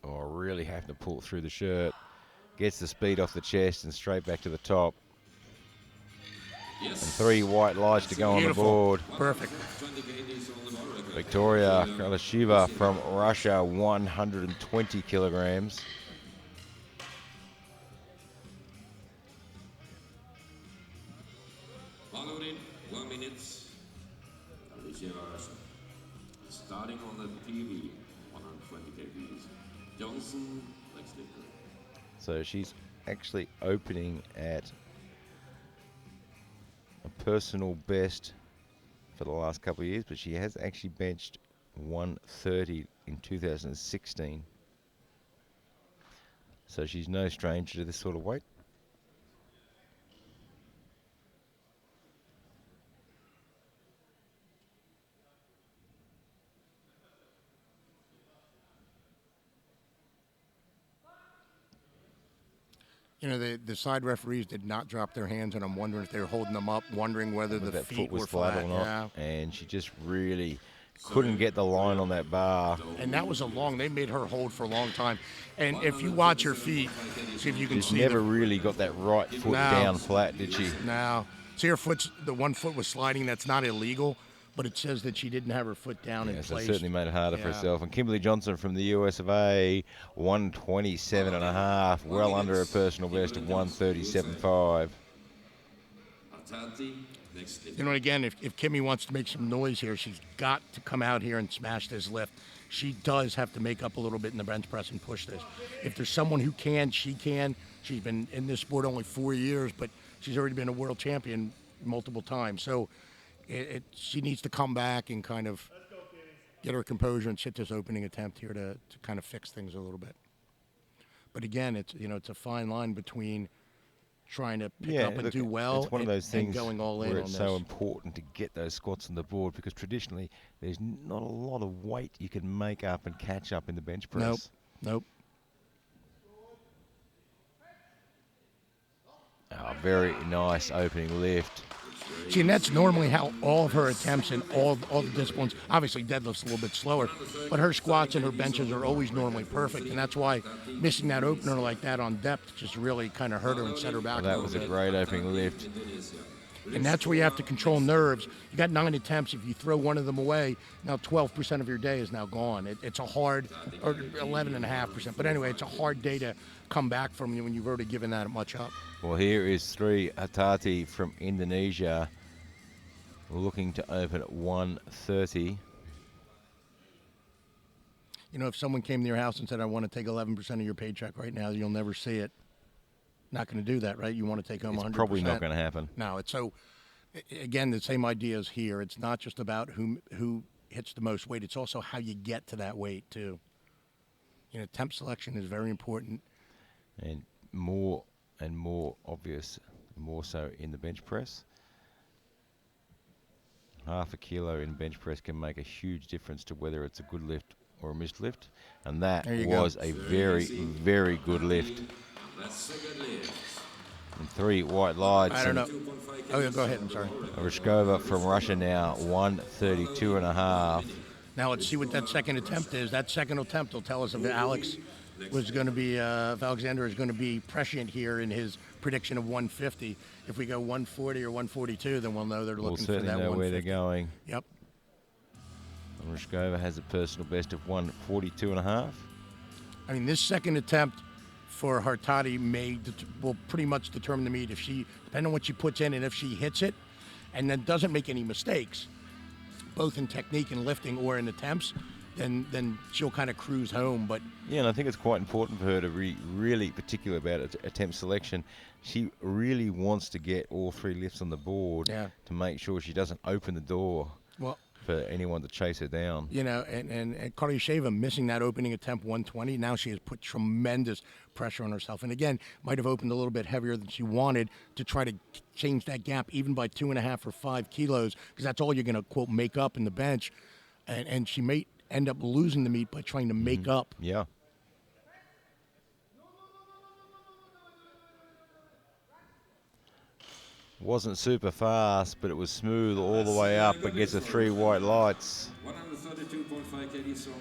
Oh, really having to pull through the shirt. Gets the speed off the chest and straight back to the top. And 3 white lights to go Beautiful. on the board. Perfect. Victoria Kralasheva from Russia, 120 kilograms. Followed in 1 minute. Starting on the PV, 120 kgs. Johnson, next lifter. So she's actually opening at a personal best for the last couple of years, but she has actually benched 130 in 2016. So she's no stranger to this sort of weight. You know, the side referees did not drop their hands, and I'm wondering if they were holding them up, wondering whether the that feet foot was were flat flat. or not. Yeah. And she just really couldn't get the line on that bar. And that was they made her hold for a long time. And if you watch her feet, see if you can She's see never really got that right foot down flat, did she? Now, see her the one foot was sliding. That's not illegal, but it says that she didn't have her foot down in So place. certainly made it harder for Yeah. herself. And Kimberly Johnson from the US of A, 127.5, well under her personal best of 137.5. You know, again, if Kimmy wants to make some noise here, she's got to come out here and smash this lift. She does have to make up a little bit in the bench press and push this. If there's someone who can, she can. She's been in this sport only 4 years, but she's already been a world champion multiple times. So she needs to come back and kind of get her composure and sit this opening attempt here to kind of fix things a little bit. But again, it's a fine line between trying to pick up and look, do well. It's one of those things and going all in where on it's this. so important to get those squats on the board, because traditionally there's not a lot of weight you can make up and catch up in the bench press. Nope. Oh, very nice opening lift. See, and that's normally how all of her attempts and all the disciplines, obviously deadlift's a little bit slower, but her squats and her benches are always normally perfect, and that's why missing that opener like that on depth just really kind of hurt her and set her back Well, a that little was a bit. great opening lift. And that's where you have to control nerves. You got 9 attempts. If you throw one of them away, now 12% of your day is now gone. It's a hard, or 11.5%. But anyway, it's a hard day to come back from you when you've already given that much up. Well, here is Sri Hatati from Indonesia, looking to open at 130. You know, if someone came to your house and said, I want to take 11% of your paycheck right now, you'll never see it. Not going to do that, right? You want to take home 100%. It's probably not going to happen. No, it's so, again, the same idea is here. It's not just about who hits the most weight. It's also how you get to that weight, too. You know, temp selection is very important. And more obvious, more so in the bench press. Half a kilo in bench press can make a huge difference to whether it's a good lift or a missed lift. And that was a very, very good lift. And 3 white lights. I don't know. Oh, yeah, go ahead. I'm sorry. Ryshkova from Russia now, 132.5. Now let's see what that second attempt is. That second attempt will tell us if Alex was going to be, if Alexander is going to be prescient here in his prediction of 150. If we go 140 or 142, then we'll know they're looking for that 150. We'll certainly know where they're going. Yep. And Ryshkova has a personal best of 142.5. I mean, this second attempt for Hartati will pretty much determine the meet. If she, depending on what she puts in and if she hits it and then doesn't make any mistakes, both in technique and lifting or in attempts, then she'll kind of cruise home. But yeah, and I think it's quite important for her to be really particular about attempt selection. She really wants to get all 3 lifts on the board to make sure she doesn't open the door for anyone to chase her down. You know, and Karyasheva missing that opening attempt 120, now she has put tremendous pressure on herself. And again, might have opened a little bit heavier than she wanted to try to change that gap even by 2.5 or 5 kilos, because that's all you're going to, quote, make up in the bench. And she may end up losing the meet by trying to make up. Yeah. Wasn't super fast, but it was smooth all the way up against the 3 white lights.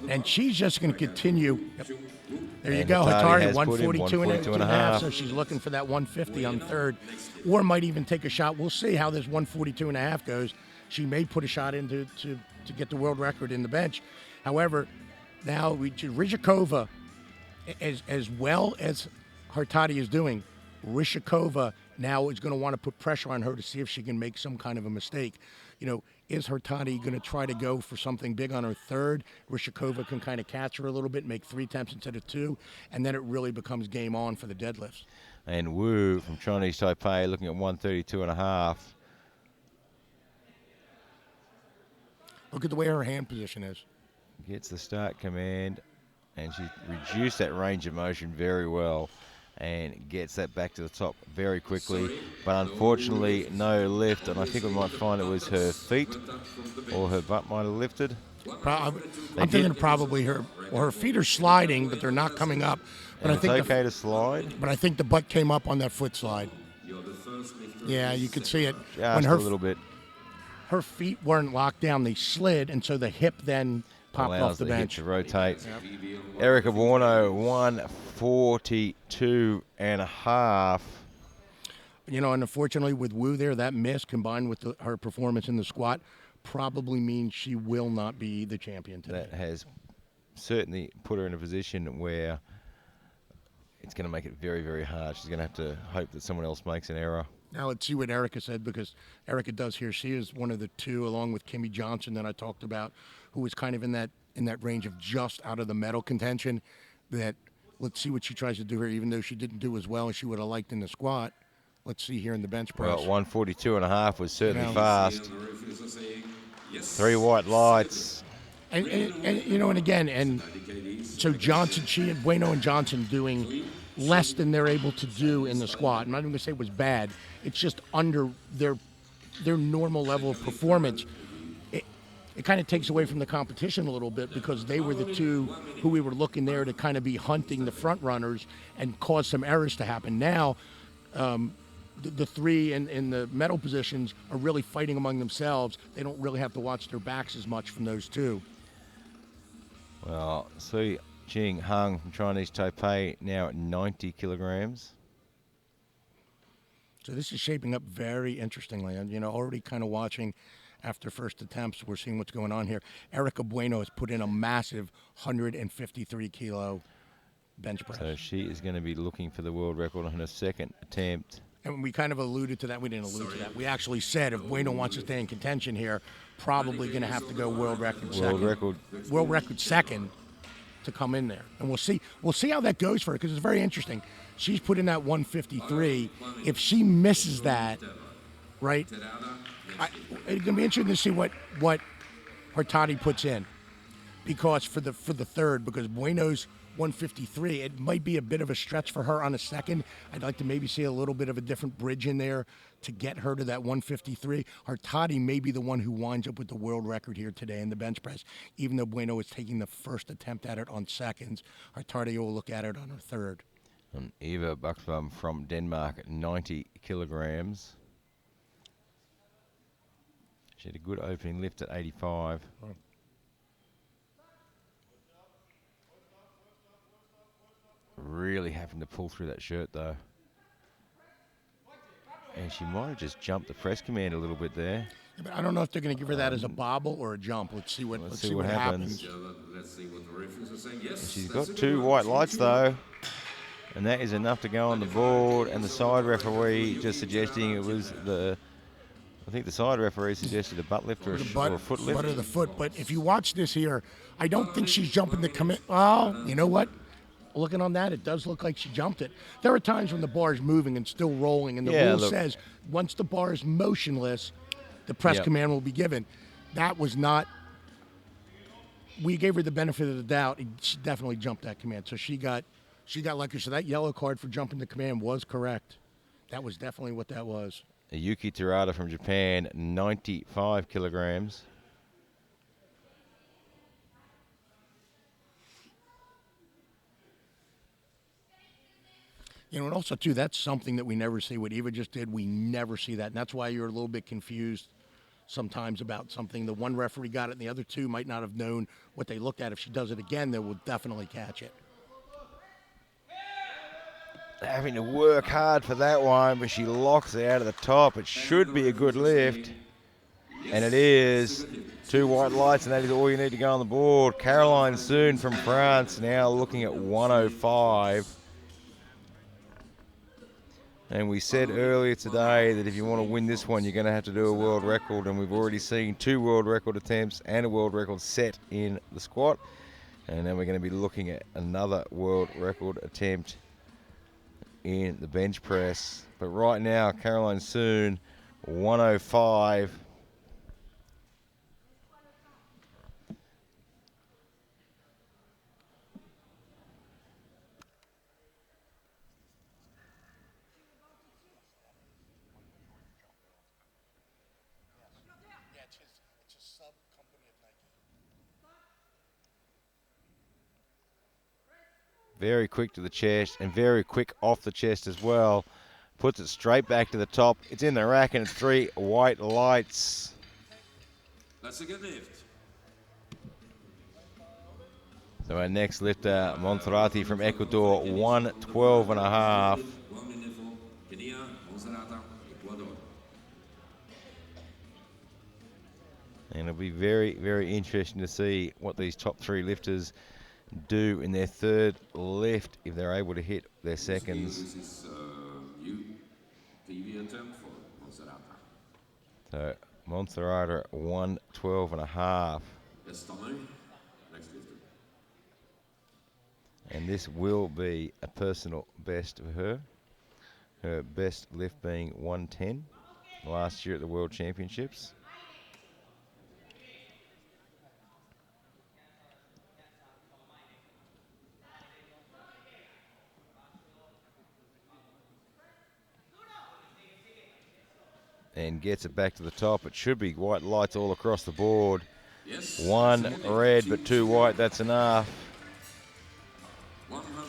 And she's just going to continue. Yep. There you go, Hatati Hatari, 142.5. So she's looking for that 150 on third, or might even take a shot. We'll see how this 142.5 goes. She may put a shot in to get the world record in the bench. However, now Ryzhikova, as well as Hartati is doing, Ryzhikova now is going to want to put pressure on her to see if she can make some kind of a mistake. You know, is Hartati going to try to go for something big on her third? Ryzhikova can kind of catch her a little bit, make 3 attempts instead of 2, and then it really becomes game on for the deadlifts. And Wu from Chinese Taipei looking at 132.5. Look at the way her hand position is. Gets the start command, and she reduced that range of motion very well and gets that back to the top very quickly. But unfortunately, no lift, and I think we might find it was her feet or her butt might have lifted. I'm thinking probably her feet are sliding, but they're not coming up. But And I think it's okay to slide. But I think the butt came up on that foot slide. Yeah, you could see it. Just a little bit. Her feet weren't locked down; they slid, and so the hip then popped off the bench. Hip to rotate. Yep. Erica Buono, 142.5. You know, and unfortunately with Wu there, that miss combined with her performance in the squat probably means she will not be the champion today. That has certainly put her in a position where it's going to make it very, very hard. She's going to have to hope that someone else makes an error. Now let's see what Erica said, because Erica does here. She is one of the 2, along with Kimmy Johnson that I talked about, who was kind of in that range of just out of the medal contention. That let's see what she tries to do here, even though she didn't do as well as she would have liked in the squat. Let's see here in the bench press. Well, 142.5 was certainly fast. 3 white lights. And you know, and again, and so Johnson, she and Bueno and Johnson doing, less than they're able to do in the squat. I'm not even going to say it was bad. It's just under their normal level of performance. It kind of takes away from the competition a little bit because they were the two who we were looking there to kind of be hunting the front runners and cause some errors to happen. Now, the three in the medal positions are really fighting among themselves. They don't really have to watch their backs as much from those two. Well, Sui Jing Hung from Chinese Taipei now at 90 kilograms. So this is shaping up very interestingly. And, already kind of watching after first attempts, we're seeing what's going on here. Erica Bueno has put in a massive 153 kilo bench press. So she is going to be looking for the world record on her second attempt. And we kind of alluded to that. We didn't allude to that. We actually said if Bueno wants to stay in contention here, probably going to have to go world record second. World record second to come in there. And we'll see how that goes for her because it's very interesting. She's put in that 153. If she misses that, right, it's going to be interesting to see what Hartati puts in. Because for the third, because Bueno's 153, it might be a bit of a stretch for her on a second. I'd like to maybe see a little bit of a different bridge in there to get her to that 153. Hartati may be the one who winds up with the world record here today in the bench press, even though Bueno is taking the first attempt at it on seconds. Hartati will look at it on her third. And Eva Buxbaum from Denmark at 90 kilograms. She had a good opening lift at 85. Oh. Really having to pull through that shirt though. And she might have just jumped the press command a little bit there. Yeah, but I don't know if they're going to give her that as a bobble or a jump. Let's see what happens. Let's see what the referees are saying. Yes, and she's got two white lights though. And that is enough to go on the board. And the side referee just suggesting it was I think the side referee suggested a butt lift or a foot lift. Butt of the foot. But if you watch this here, I don't think she's jumping the commit. Well, you know what? Looking on that, it does look like she jumped it. There are times when the bar is moving and still rolling, and the rule says once the bar is motionless, the press command will be given. That was not. We gave her the benefit of the doubt. She definitely jumped that command. So she got like her. So that yellow card for jumping the command was correct. That was definitely what that was. Yuki Terada from Japan, 95 kilograms. And also, too, that's something that we never see. What Eva just did, we never see that. And that's why you're a little bit confused sometimes about something. The one referee got it, and the other two might not have known what they looked at. If she does it again, they will definitely catch it. Having to work hard for that one, but she locks it out of the top. It should be a good lift. And it is. Two white lights, and that is all you need to go on the board. Caroline Soon from France now looking at 105. And we said earlier today that if you want to win this one, you're going to have to do a world record. And we've already seen 2 world record attempts and a world record set in the squat. And then we're going to be looking at another world record attempt in the bench press. But right now, Caroline Soon, 105. Very quick to the chest and very quick off the chest as well. Puts it straight back to the top. It's in the rack and it's 3 white lights. That's a good lift. So our next lifter, Monserrati from Ecuador, 112 and a half. And it'll be very, very interesting to see what these top 3 lifters do in their third lift if they're able to hit their seconds. So Monserrata 112 and a half. And this will be a personal best for her. Her best lift being 110 last year at the World Championships. and gets it back to the top. It should be white lights all across the board. Yes. One red, but two white, that's enough.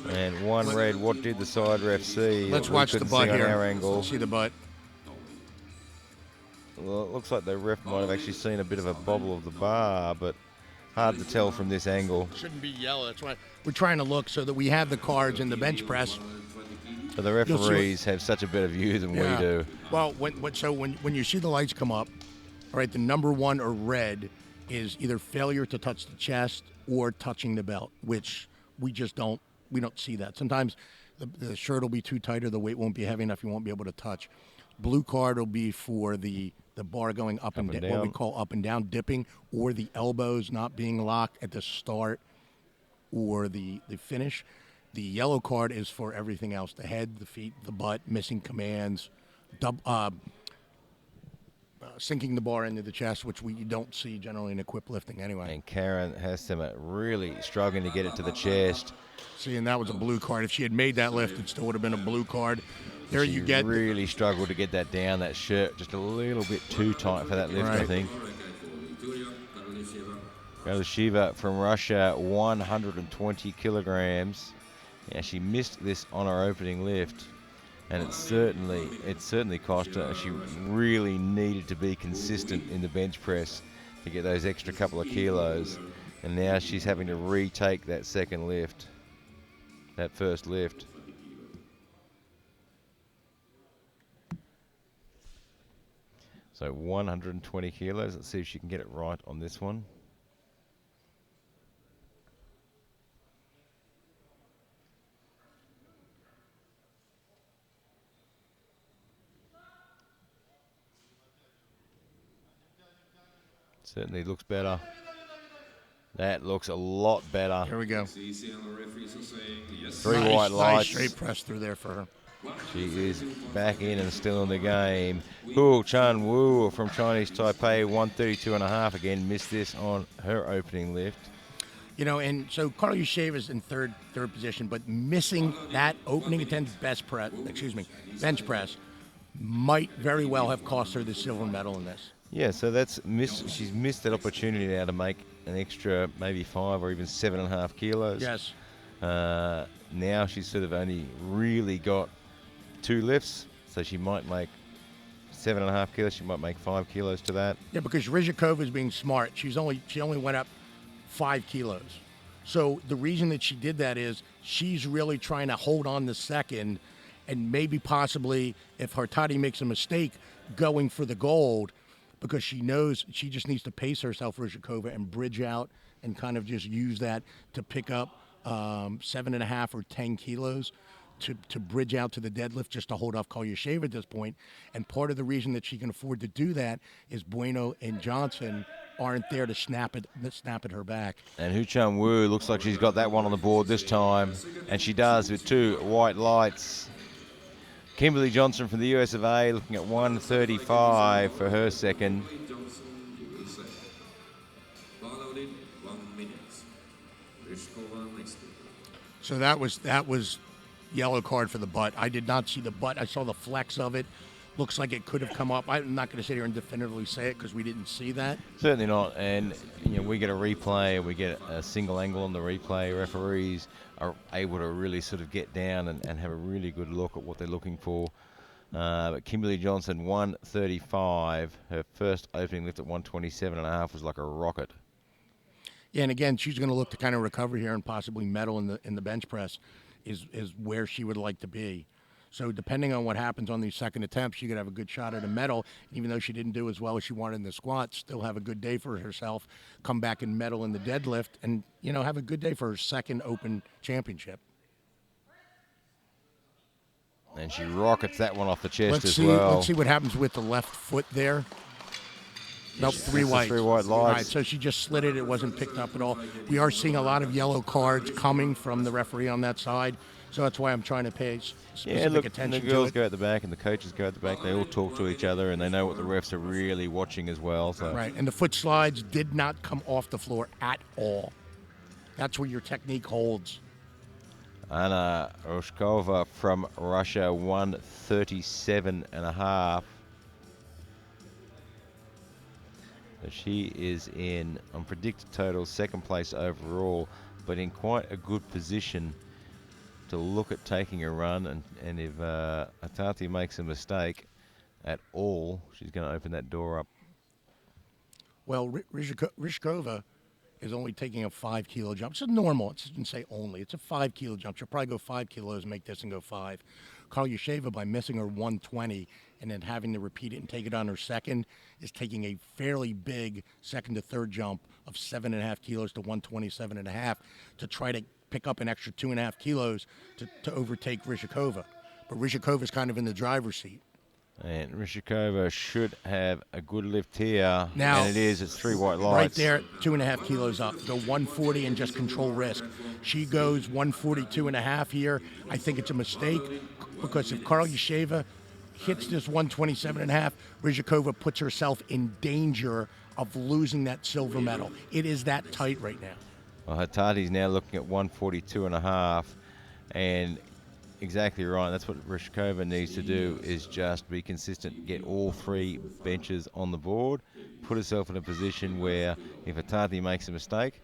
And one red, what did the side ref see? Let's We watch the couldn't butt see on here. our angle. Let's see the butt. Well, it looks like the ref might have actually seen a bit of a bobble of the bar, but hard to tell from this angle. Shouldn't be yellow. That's why we're trying to look so that we have the cards in the bench press. So the referees have such a better view than we do. Well, when you see the lights come up, all right, the number one or red is either failure to touch the chest or touching the belt, which we don't see that. Sometimes the shirt will be too tight or the weight won't be heavy enough, you won't be able to touch. Blue card will be for the bar going up and down, what we call up and down dipping, or the elbows not being locked at the start or the finish. The yellow card is for everything else: the head, the feet, the butt, missing commands, sinking the bar into the chest, which we don't see generally in equip lifting anyway. And Karen Hastema really struggling to get it to the chest. See, and that was a blue card. If she had made that lift, it still would have been a blue card. There She you get. really struggled to get that down, that shirt. Just a little bit too tight for that lift, I Right. think. Galisheva from Russia, 120 kilograms. Yeah, she missed this on her opening lift, and it certainly cost her. She really needed to be consistent in the bench press to get those extra couple of kilos, and now she's having to retake that second lift, that first lift. So 120 kilos. Let's see if she can get it right on this one. Certainly looks better. That looks a lot better. Here we go. Three white lights. Straight press through there for her. She is back in and still in the game. Hu Chan Wu from Chinese Taipei, 132.5. Again, missed this on her opening lift. You know, and so Carl Yusheva's in third position, but missing that opening attempt bench press might very well have cost her the silver medal in this. Yeah, so she's missed that opportunity now to make an extra maybe 5 or even 7.5 kilos. Yes. Now she's sort of only really got 2 lifts, so she might make 7.5 kilos. She might make 5 kilos to that. Yeah, because Rizhikova is being smart. She only went up 5 kilos. So the reason that she did that is she's really trying to hold on the second, and maybe possibly if Hartati makes a mistake going for the gold, because she knows she just needs to pace herself, Rizhikova, and bridge out and kind of just use that to pick up 7.5 or 10 kilos to bridge out to the deadlift, just to hold off Kolyasheva at this point. And part of the reason that she can afford to do that is Bueno and Johnson aren't there to snap at her back. And Hu Chan Wu looks like she's got that one on the board this time, and she does with 2 white lights. Kimberly Johnson from the US of A looking at 135 for her second. So that was yellow card for the butt. I did not see the butt. I saw the flex of it. Looks like it could have come up. I'm not going to sit here and definitively say it because we didn't see that. Certainly not. And we get a replay, we get a single angle on the replay. Referees are able to really sort of get down and have a really good look at what they're looking for. But Kimberly Johnson, 135. Her first opening lift at 127.5 was like a rocket. Yeah, and again, she's going to look to kind of recover here and possibly medal in the bench press is where she would like to be. So depending on what happens on these second attempts, she could have a good shot at a medal. Even though she didn't do as well as she wanted in the squat, still have a good day for herself, come back and medal in the deadlift, and have a good day for her second open championship. And she rockets that one off the chest Let's see what happens with the left foot there. Nope, 3 white. 3 white lights. All right, so she just slid it. It wasn't picked up at all. We are seeing a lot of yellow cards coming from the referee on that side, so that's why I'm trying to pay specific attention to it. The girls go at the back and the coaches go at the back. They all talk to each other, and they know what the refs are really watching as well. So. Right, and the foot slides did not come off the floor at all. That's where your technique holds. Anna Roshkova from Russia, 137.5. But she is in, on predicted total, second place overall, but in quite a good position to look at taking a run. And if Atati makes a mistake at all, she's going to open that door up. Well, Rishkova is only taking a 5 kilo jump. It's normal. It doesn't say only. It's a 5 kilo jump. She'll probably go 5 kilos, make this and go 5. Kalyasheva, by missing her 120 and then having to repeat it and take it on her second, is taking a fairly big second to third jump of 7.5 kilos to 127.5 to try to pick up an extra 2.5 kilos to overtake Rishkova. But Rishkova's kind of in the driver's seat. And Rishkova should have a good lift here. Now, and it's 3 white lights. Right there, 2.5 kilos up. Go 140 and just control risk. She goes 142.5 here. I think it's a mistake because if Kalyasheva hits this 127.5, Rishkova puts herself in danger of losing that silver medal. It is that tight right now. Well, Hatati's now looking at 142.5, and exactly right. That's what Rishkova needs to do, is just be consistent, get all 3 benches on the board, put herself in a position where if Hatati makes a mistake,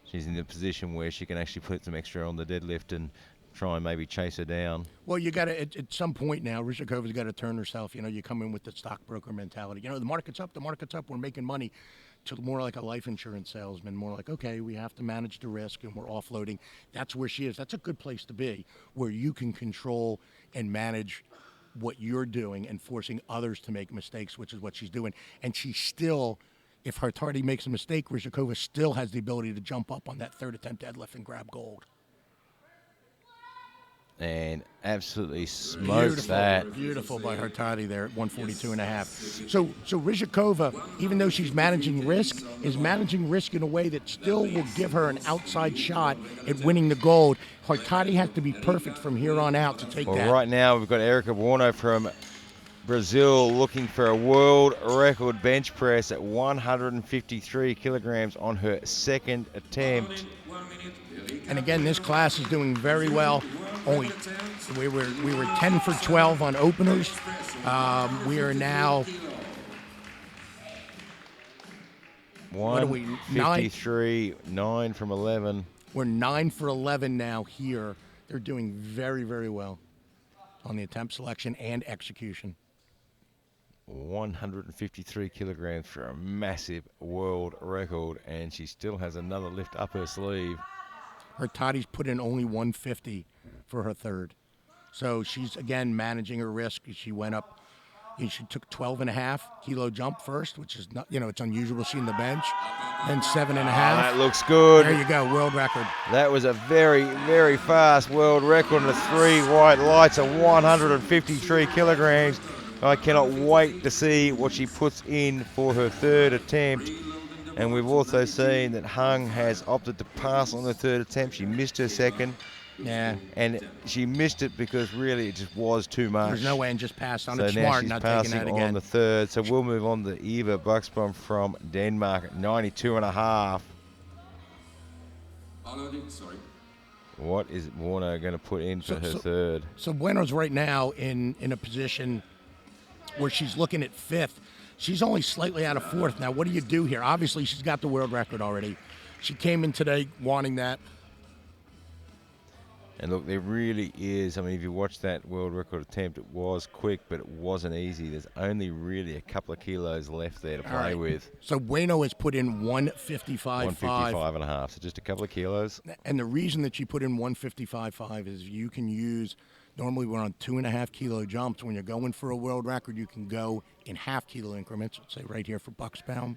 she's in a position where she can actually put some extra on the deadlift and try and maybe chase her down. Well, you got to, at some point now, Rishkova's got to turn herself. You come in with the stockbroker mentality. The market's up, we're making money. To more like a life insurance salesman, more like, okay, we have to manage the risk and we're offloading. That's where she is. That's a good place to be, where you can control and manage what you're doing and forcing others to make mistakes, which is what she's doing. And she still, if Hartardi makes a mistake, Rishkova still has the ability to jump up on that third attempt deadlift and grab gold. And absolutely smokes that. Beautiful by Hartardi there at 142.5. So Rishkova, even though she's managing risk, is managing risk in a way that still will give her an outside shot at winning the gold. Hartardi has to be perfect from here on out to take that. Well, right now we've got Erica Buono from Brazil looking for a world record bench press at 153 kilograms on her second attempt. And again, this class is doing very well. We were 10 for 12 on openers. We are now 153, 9 from 11. We're 9 for 11 now here. They're doing very, very well on the attempt selection and execution. 153 kilograms for a massive world record, and she still has another lift up her sleeve. Hartati's put in only 150 for her third. So she's, again, managing her risk. She went up, she took 12.5 kilo jump first, which is not, it's unusual to see in the bench. Then 7.5. That looks good. There you go, world record. That was a very, very fast world record, and the 3 white lights of 153 kilograms. I cannot wait to see what she puts in for her third attempt. And we've also seen that Hung has opted to pass on the third attempt. She missed her second. Yeah. And she missed it because really it just was too much. There's no way, and just passed on so it. Now Smart, she's not taking that passing again. on the third. So we'll move on to Eva Buxbaum from Denmark at 92.5. Sorry. What is Warner going to put in for her third? So Bueno's right now in a position where she's looking at fifth. She's only slightly out of fourth. Now, what do you do here? Obviously, she's got the world record already. She came in today wanting that. And look, there really is, if you watch that world record attempt, it was quick, but it wasn't easy. There's only really a couple of kilos left there to play with. So Bueno has put in 155.5. 155.5, so just a couple of kilos. And the reason that she put in 155.5 is you can use, normally we're on 2.5 kilo jumps. When you're going for a world record, you can go in half kilo increments. Let's say right here for Buxbaum.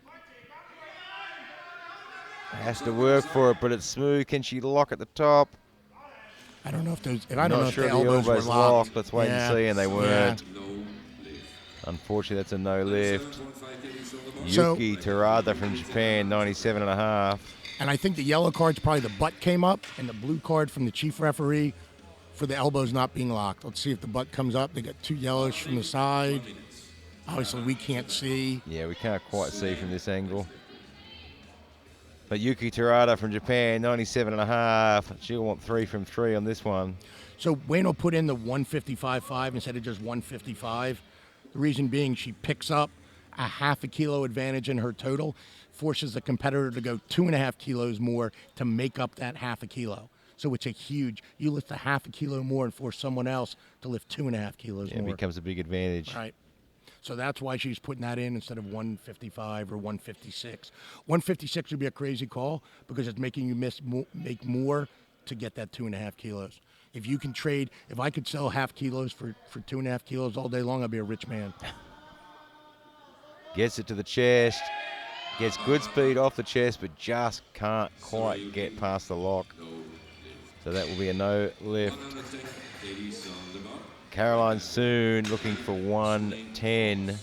Has to work for it, but it's smooth. Can she lock at the top? I don't know if those. I'm not sure the elbows were locked. Let's wait and see, and they weren't. Yeah. Unfortunately, that's a no lift. Yuki Terada from Japan, 97.5. And I think the yellow card's probably the butt came up, and the blue card from the chief referee for the elbows not being locked. Let's see if the butt comes up. They got 2 yellows from the side. Obviously, we can't see. Yeah, we can't quite see from this angle. But Yuki Terada from Japan, 97.5. She'll want 3 from 3 on this one. So Bueno put in the 155.5 instead of just 155. The reason being she picks up a half a kilo advantage in her total, forces the competitor to go 2.5 kilos more to make up that half a kilo. So it's a huge, you lift a half a kilo more and force someone else to lift 2.5 kilos more. It becomes a big advantage. Right. So that's why she's putting that in instead of 155 or 156. 156 would be a crazy call because it's making you make more to get that 2.5 kilos. If you can trade, if I could sell half kilos for 2.5 kilos all day long, I'd be a rich man. Gets it to the chest, gets good speed off the chest, but just can't quite get past the lock. So that will be a no lift. Caroline Soon looking for 110.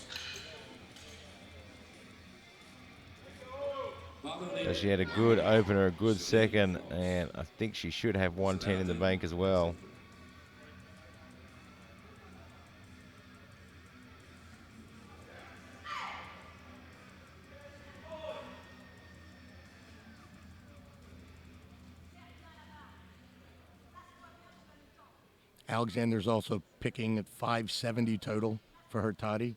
So she had a good opener, a good second, and I think she should have 110 in the bank as well. Alexander's also picking at 570 total for her toddy,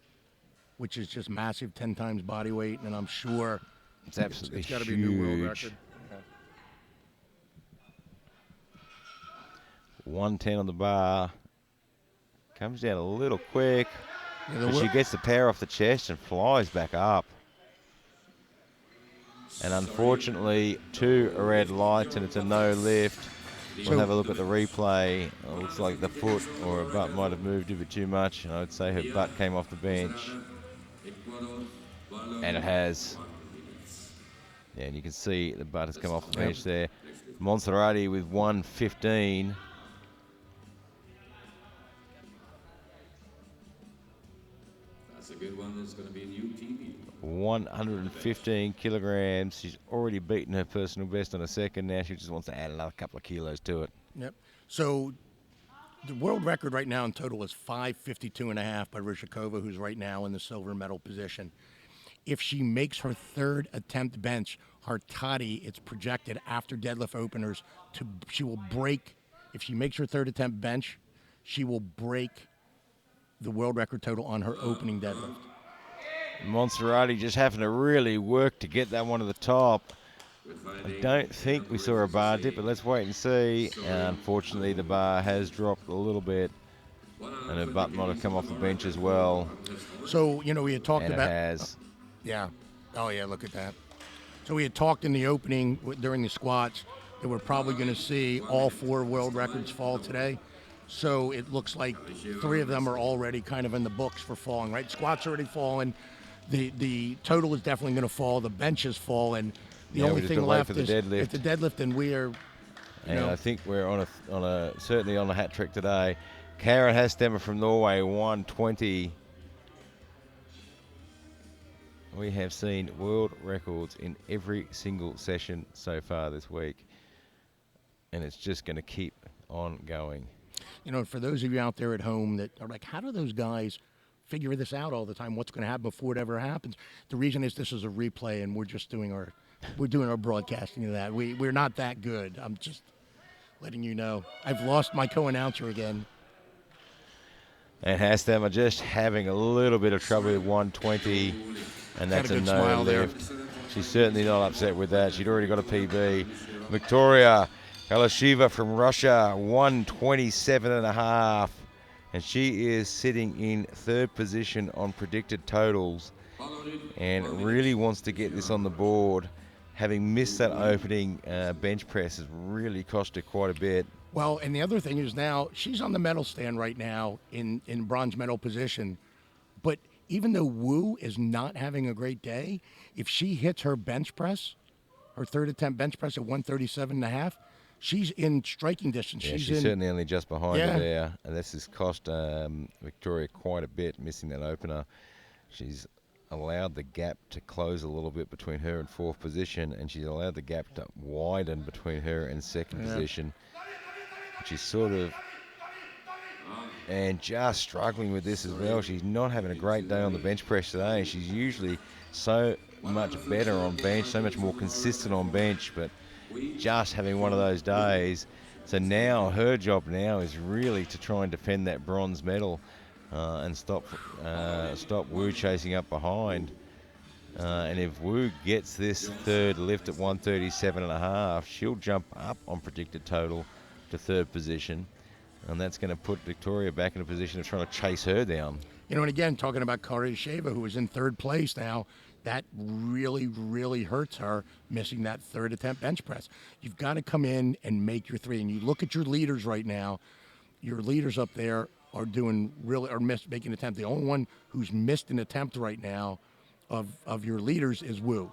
which is just massive, 10 times body weight, and I'm sure it's absolutely it's got to huge. be a new world record. Yeah. 110 on the bar. Comes down a little quick, Yeah, but she gets the power off the chest and flies back up. And unfortunately, 2 red lights, and it's a no lift. We'll have a look at the replay. It looks like the foot or her butt might have moved a bit too much. And I would say her butt came off the bench. And it has. Yeah, and you can see the butt has come off the bench there. Monserrati with 115. That's a good one. It's going to be a new PB. 115 kilograms. She's already beaten her personal best on a second. Now she just wants to add another couple of kilos to it. Yep. So the world record right now in total is 552.5 by Ryzhikova, who's right now in the silver medal position. If she makes her third attempt bench, her toddy, it's projected after deadlift openers, she will break. If she makes her third attempt bench, she will break the world record total on her opening deadlift. Monserrati just having to really work to get that one to the top. I don't think we saw a bar dip, but let's wait and see. And unfortunately, the bar has dropped a little bit, and her butt might have come off the bench as well. So, you know, we had talked and about... it has. Yeah. Oh, yeah, look at that. So we had talked in the opening during the squats that we're probably going to see all 4 world records fall today. So it looks like 3 of them are already kind of in the books for falling, right? Squats already fallen. The total is definitely going to fall. The bench is falling. The only thing left is if the deadlift, and we are. And I think we're on a certainly on a hat trick today. Karen Hastemmer from Norway, 120. We have seen world records in every single session so far this week, and it's just going to keep on going. You know, for those of you out there at home that are like, how do those guys figure this out all the time? What's going to happen before it ever happens? The reason is this is a replay, and we're just doing our broadcasting of that. We're not that good. I'm just letting you know. I've lost my co-announcer again. And Hastemmer just having a little bit of trouble with 120, and that's a no lift. She's certainly not upset with that. She'd already got a PB. Victoria Kalasheva from Russia, 127.5. And she is sitting in 3rd position on predicted totals and really wants to get this on the board. Having missed that opening bench press has really cost her quite a bit. Well, and the other thing is now she's on the medal stand right now in bronze medal position. But even though Wu is not having a great day, if she hits her bench press, her 3rd attempt bench press at 137.5, she's in striking distance. Yeah, she's certainly only just behind her there. And this has cost Victoria quite a bit, missing that opener. She's allowed the gap to close a little bit between her and 4th position, and she's allowed the gap to widen between her and 2nd position. She's sort of, and just struggling with this as well. She's not having a great day on the bench press today. She's usually so much better on bench, so much more consistent on bench, but just having one of those days. So now her job now is really to try and defend that bronze medal. and stop Wu chasing up behind. And if Wu gets this third lift at 137.5, she'll jump up on predicted total to third position. And that's going to put Victoria back in a position of trying to chase her down. You know, and again, talking about Karyasheva, who is in third place now, that really, really hurts her, missing that third attempt bench press. You've got to come in and make your three. And you look at your leaders right now, your leaders up there are making an attempt. The only one who's missed an attempt right now of your leaders is Wu.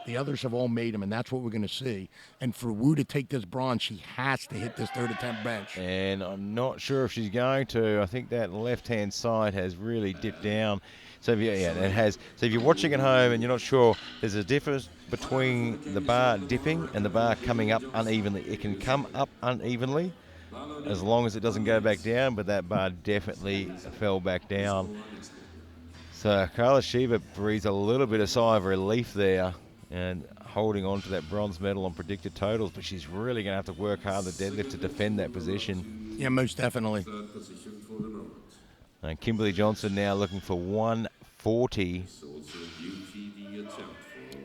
The others have all made them, and that's what we're going to see. And for Wu to take this bronze, she has to hit this third attempt bench. And I'm not sure if she's going to. I think that left-hand side has really dipped down. So it has. So if you're watching at home and you're not sure, there's a difference between the bar dipping and the bar coming up unevenly. It can come up unevenly as long as it doesn't go back down, but that bar definitely fell back down. So Karyasheva breathes a little bit of sigh of relief there and holding on to that bronze medal on predicted totals, but she's really going to have to work hard the deadlift to defend that position. Yeah, most definitely. And Kimberly Johnson now looking for 140.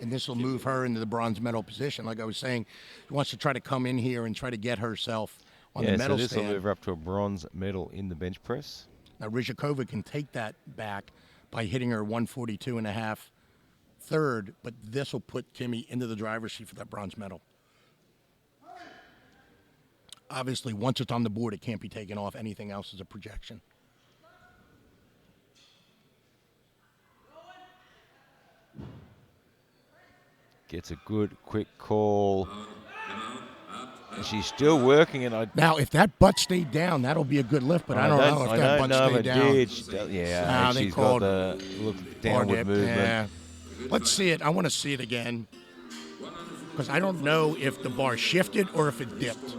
And this will move her into the bronze medal position. Like I was saying, she wants to try to come in here and try to get herself on the medal so this stand. will move her up to a bronze medal in the bench press. Now, Rizhikova can take that back by hitting her 142.5 third, but this will put Kimmy into the driver's seat for that bronze medal. Obviously, once it's on the board, it can't be taken off. Anything else is a projection. Gets a good, quick call. And she's still working. Now, if that butt stayed down, that'll be a good lift, but I don't know if that butt stayed down. She's got the downward movement. Yeah. Let's see it. I want to see it again because I don't know if the bar shifted or if it dipped.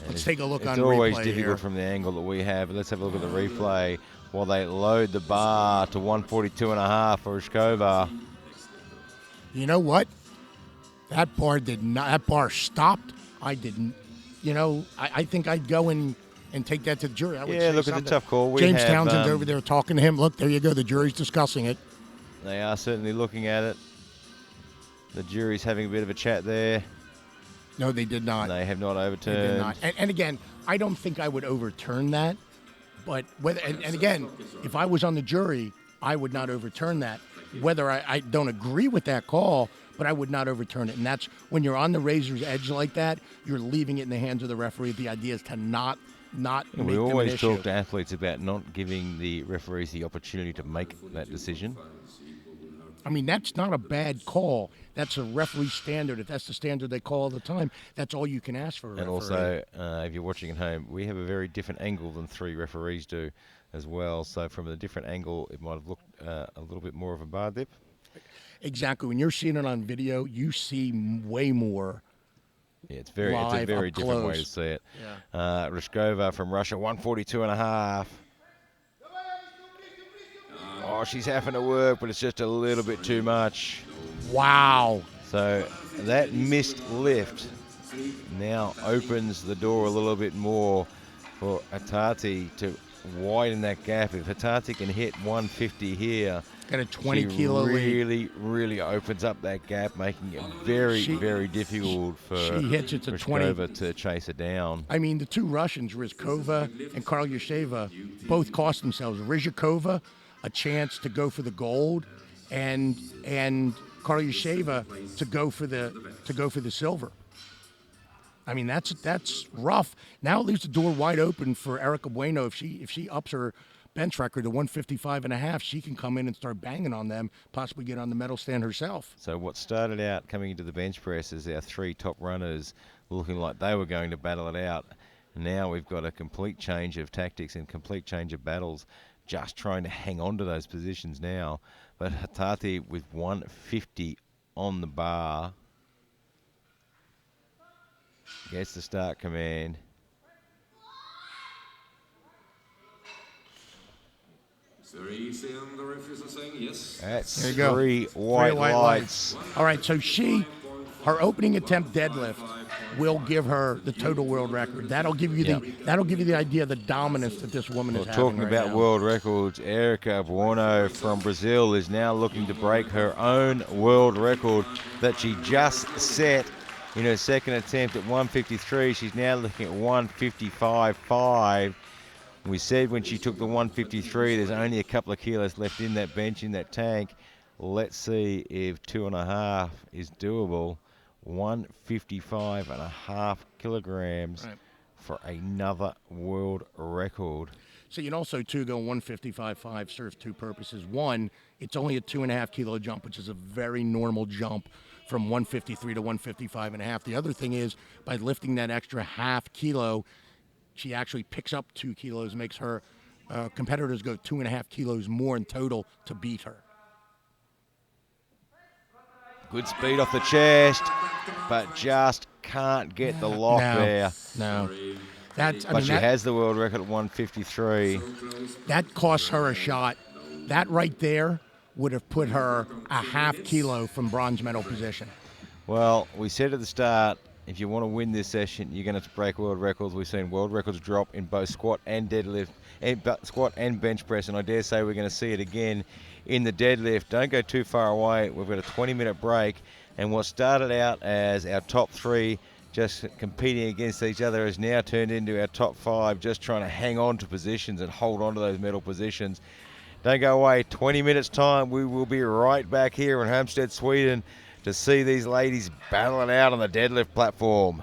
Let's take a look on replay. It's always difficult from the angle that we have. Let's have a look at the replay while they load the bar to 142.5 for Rizhikova. You know what? That bar did not. That bar stopped. I didn't. You know, I think I'd go and take that to the jury. I would say look, something. it's a tough call. James Townsend's over there talking to him. Look, there you go. The jury's discussing it. They are certainly looking at it. The jury's having a bit of a chat there. No, they did not. They have not overturned. They did not. And again, I don't think I would overturn that. But whether and again, if I was on the jury, I would not overturn that. Whether I don't agree with that call, but I would not overturn it. And that's when you're on the razor's edge like that, you're leaving it in the hands of the referee. The idea is to not make them an issue. We always talk to athletes about not giving the referees the opportunity to make that decision. I mean, that's not a bad call. That's a referee standard. If that's the standard they call all the time, that's all you can ask for a referee. And also, if you're watching at home, we have a very different angle than three referees do as well. So from a different angle, it might have looked a little bit more of a bar dip. Exactly. When you're seeing it on video, you see way more. Yeah, it's a very different way to see it. Yeah. Rizhikova from Russia, 142.5. Oh, she's having to work, but it's just a little bit too much. Wow. So that missed lift now opens the door a little bit more for Hatati to widen that gap. If Hatati can hit 150 here, got a 20-kilo lead. Really opens up that gap, making it very difficult for Rizhikova to chase her down. I mean, the two Russians, Rizhikova and Karyasheva, both cost themselves. Rizhikova a chance to go for the gold, and Karyasheva to go for the silver. I mean, that's rough. Now it leaves the door wide open for Erica Bueno. If she ups her bench record to 155.5, she can come in and start banging on them, possibly get on the medal stand herself. So what started out coming into the bench press as our three top runners looking like they were going to battle it out. Now we've got a complete change of tactics and complete change of battles, just trying to hang on to those positions now. But Hatati with 150 on the bar gets the start command. Very easy, and the referees are saying yes. That's there you go. Three white lights. All right, so she Her opening attempt deadlift will give her the total world record. That'll give you the idea of the dominance that this woman is having Talking right about now. world records, Erica Buono from Brazil is now looking to break her own world record that she just set in her second attempt at 153. She's now looking at 155.5. We said when she took the 153, there's only a couple of kilos left in that bench, in that tank. Let's see if 2.5 is doable. 155.5 kilograms for another world record. So you can also, too, go 155.5 serves two purposes. One, it's only a 2.5 kilo jump, which is a very normal jump from 153 to 155.5. The other thing is, by lifting that extra half kilo, she actually picks up 2 kilos, makes her competitors go 2.5 kilos more in total to beat her. Good speed off the chest, but just can't get the lock there. No. But she has the world record at 153. That costs her a shot. That right there would have put her a half kilo from bronze medal position. Well, we said at the start, if you want to win this session, you're going to have to break world records. We've seen world records drop in both squat and deadlift, squat and bench press, and I dare say we're going to see it again in the deadlift. Don't go too far away. We've got a 20-minute break, and what started out as our top 3 just competing against each other has now turned into our top 5, just trying to hang on to positions and hold on to those medal positions. Don't go away. 20 minutes time. We will be right back here in Homestead, Sweden, to see these ladies battling out on the deadlift platform.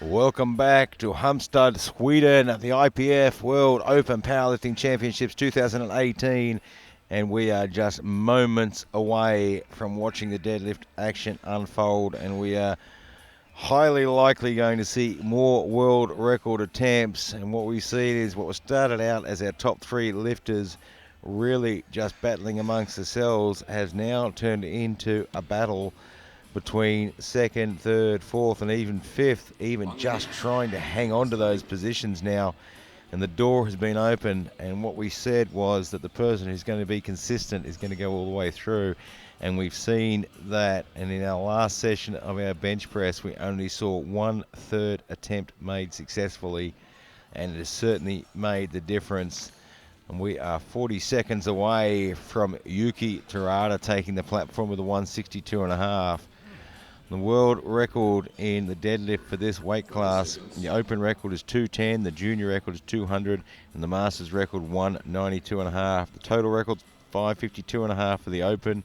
Welcome back to Halmstad, Sweden at the IPF World Open Powerlifting Championships 2018, and we are just moments away from watching the deadlift action unfold, and we are highly likely going to see more world record attempts. And what we see is what was started out as our top three lifters really just battling amongst themselves has now turned into a battle between second, third, fourth, and even fifth, even just trying to hang on to those positions now. And the door has been opened, and what we said was that the person who's going to be consistent is going to go all the way through. And we've seen that. And in our last session of our bench press, we only saw 1/3 attempt made successfully, and it has certainly made the difference. And we are 40 seconds away from Yuki Terada taking the platform with a 162.5. The world record in the deadlift for this weight class, the open record is 210, the junior record is 200, and the masters record 192.5. The total record's 552.5 for the open,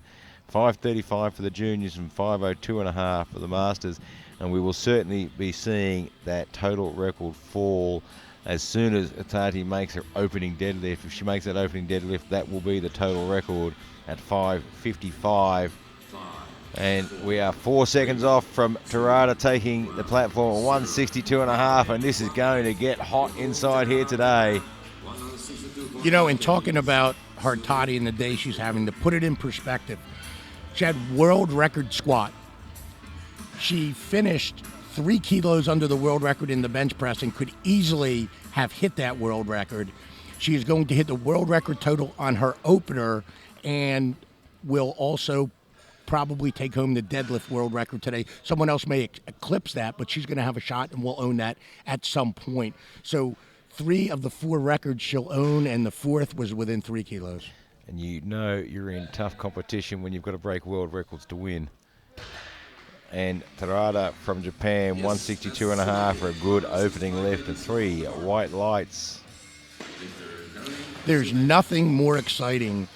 535 for the juniors, and 502.5 for the masters. And we will certainly be seeing that total record fall as soon as Atati makes her opening deadlift. If she makes that opening deadlift, that will be the total record at 555. And we are 4 seconds off from Terada taking the platform at 162.5, and this is going to get hot inside here today. You know, in talking about Hartati and the day she's having, to put it in perspective, she had world record squat. She finished 3 kilos under the world record in the bench press and could easily have hit that world record. She is going to hit the world record total on her opener and will also probably take home the deadlift world record today. Someone else may eclipse that, but she's going to have a shot and will own that at some point. So 3 of the 4 records she'll own, and the 4th was within 3 kilos. And you know you're in tough competition when you've got to break world records to win. And Terada from Japan, 162.5 for a good opening lift and 3 white lights. There's nothing more exciting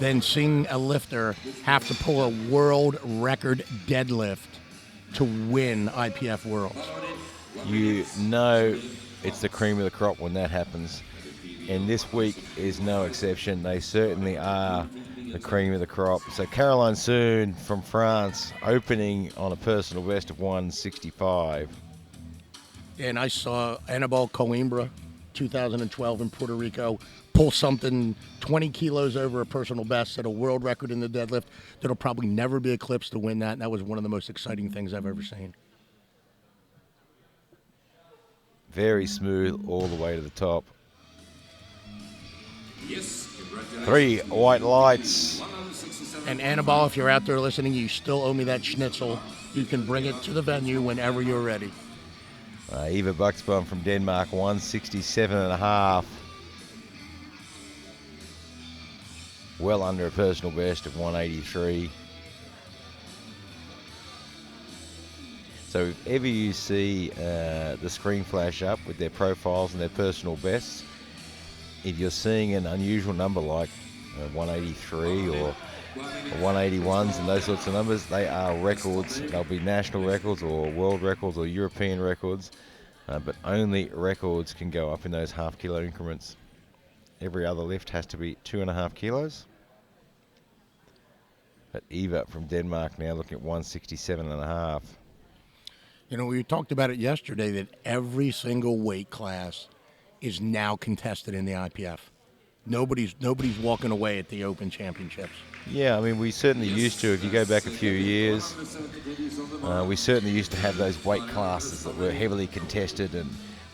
than seeing a lifter have to pull a world record deadlift to win IPF Worlds. You know it's the cream of the crop when that happens. And this week is no exception. They certainly are the cream of the crop. So Caroline Soon from France, opening on a personal best of 165. And I saw Anibal Coimbra, 2012 in Puerto Rico, pull something 20 kilos over a personal best, set a world record in the deadlift that'll probably never be eclipsed to win that. And that was one of the most exciting things I've ever seen. Very smooth all the way to the top. Yes, 3 white lights. And Anibal, if you're out there listening, you still owe me that schnitzel. You can bring it to the venue whenever you're ready. Eva Buxbaum from Denmark, 167.5. Well under a personal best of 183. So if ever you see the screen flash up with their profiles and their personal bests, if you're seeing an unusual number like 183 or 181s and those sorts of numbers, they are records. They'll be national records or world records or European records, but only records can go up in those half-kilo increments. Every other lift has to be 2.5 kilos. But Eva from Denmark now looking at 167.5. You know, we talked about it yesterday that every single weight class is now contested in the IPF. Nobody's walking away at the Open Championships. Yeah, I mean, we certainly used to. If you go back a few years, we certainly used to have those weight classes that were heavily contested and,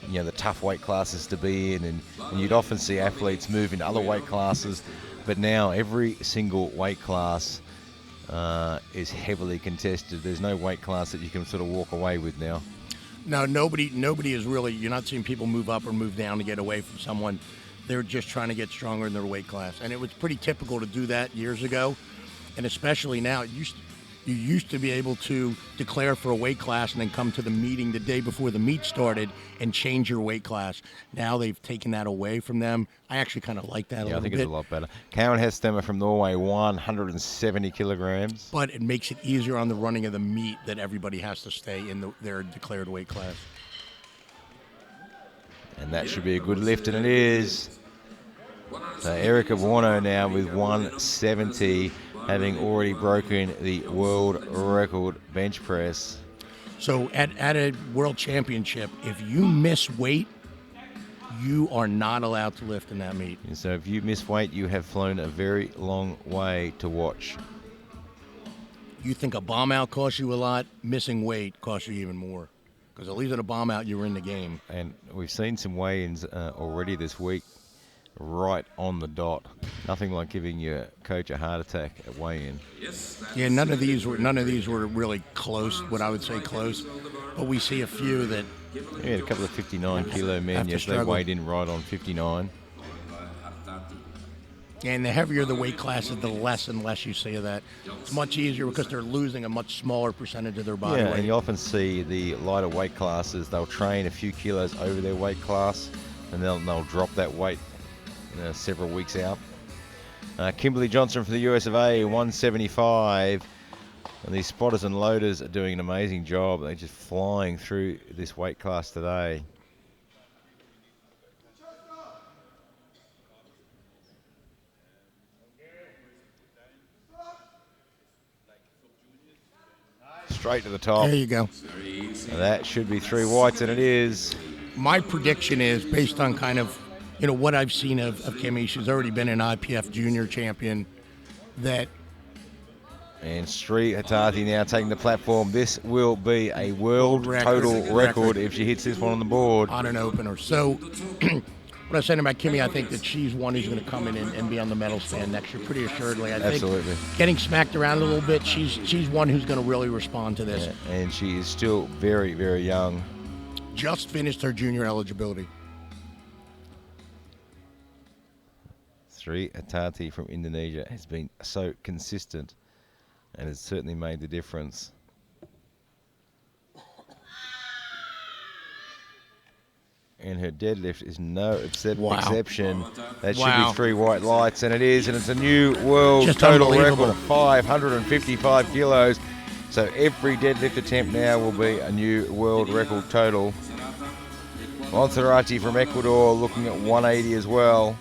you know, the tough weight classes to be in. And you'd often see athletes move into other weight classes. But now every single weight class is heavily contested. There's no weight class that you can sort of walk away with now. No, nobody is really, you're not seeing people move up or move down to get away from someone. They're just trying to get stronger in their weight class. And it was pretty typical to do that years ago. And especially now, you used to be able to declare for a weight class and then come to the meeting the day before the meet started and change your weight class. Now they've taken that away from them. I actually kind of like that a little bit. Yeah, I think it's a lot better. Karen Hestemmer from Norway, 170 kilograms. But it makes it easier on the running of the meet that everybody has to stay in their declared weight class. And that should be a good lift, and it is. So Erica Buono now with 170, having already broken the world record bench press. So at a world championship, if you miss weight, you are not allowed to lift in that meet. And so if you miss weight, you have flown a very long way to watch. You think a bomb out costs you a lot, missing weight costs you even more. Because at least at a bomb out, you were in the game. And we've seen some weigh-ins already this week, right on the dot. Nothing like giving your coach a heart attack at weigh-in. Yeah, none of these were really close. What I would say close, but we see a few that. We had a couple of 59-kilo men. Yes, they weighed in right on 59. And the heavier the weight classes, the less and less you see of that. It's much easier because they're losing a much smaller percentage of their body weight. And you often see the lighter weight classes, they'll train a few kilos over their weight class, and they'll drop that weight several weeks out. Kimberly Johnson from the US of A, 175. And these spotters and loaders are doing an amazing job. They're just flying through this weight class today. Straight to the top. There you go. And that should be 3 whites, and it is. My prediction is based on kind of, what I've seen of Kimmy. She's already been an IPF junior champion. And Sri Hatati now taking the platform. This will be a world total record if she hits this one on the board. On an opener. So what I was saying about Kimmy, I think that she's one who's going to come in and be on the medal stand next year pretty assuredly. I Absolutely. think getting smacked around a little bit, she's one who's going to really respond to this. Yeah, and she is still very, very young. Just finished her junior eligibility. Sri Hatati from Indonesia has been so consistent and has certainly made the difference. And her deadlift is no exception. That should be 3 white lights, and it is, and it's a new world total record of 555 kilos. So every deadlift attempt now will be a new world record total. Monserrati from Ecuador looking at 180 as well.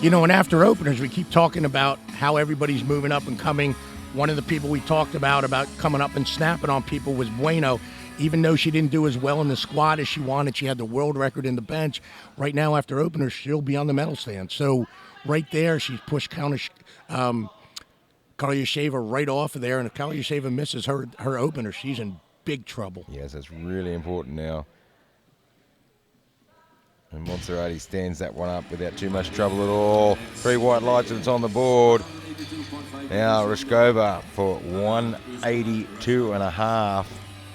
And after openers, we keep talking about how everybody's moving up and coming. One of the people we talked about coming up and snapping on people was Bueno. Even though she didn't do as well in the squat as she wanted, she had the world record in the bench. Right now, after openers, she'll be on the medal stand. So right there, she's pushed Kalyasheva right off of there. And if Kalyasheva misses her opener, she's in big trouble. Yes, that's really important now. And Monserrati stands that one up without too much trouble at all. 3 white lights and it's on the board. Now Ryskova for 182.5.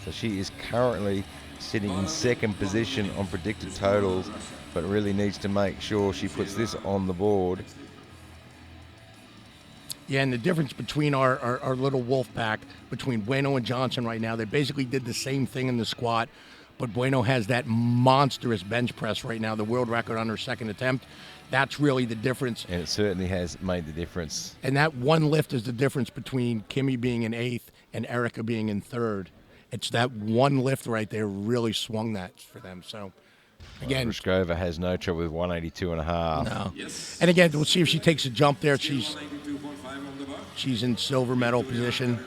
So she is currently sitting in second position on predicted totals, but really needs to make sure she puts this on the board. Yeah, and the difference between our little wolf pack, between Bueno and Johnson right now, they basically did the same thing in the squat. But Bueno has that monstrous bench press right now, the world record on her second attempt. That's really the difference. And it certainly has made the difference. And that one lift is the difference between Kimmy being in 8th and Erica being in 3rd. It's that one lift right there really swung that for them. So, again. Ryskova has no trouble with 182.5. No. And again, we'll see if she takes a jump there. She's in silver medal position.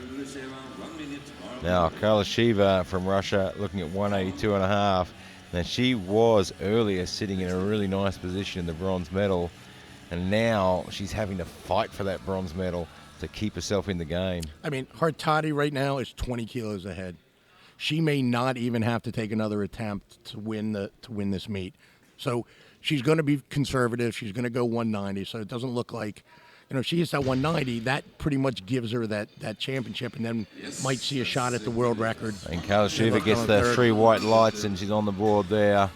Now, Kalyasheva from Russia looking at 182.5. Now, she was earlier sitting in a really nice position in the bronze medal, and now she's having to fight for that bronze medal to keep herself in the game. I mean, Hartati right now is 20 kilos ahead. She may not even have to take another attempt to win this meet. So she's going to be conservative. She's going to go 190, so it doesn't look like... if she hits that 190, that pretty much gives her that championship, and then might see a shot at the world record. And Kalyasheva gets the 3 white lights, and she's on the board there.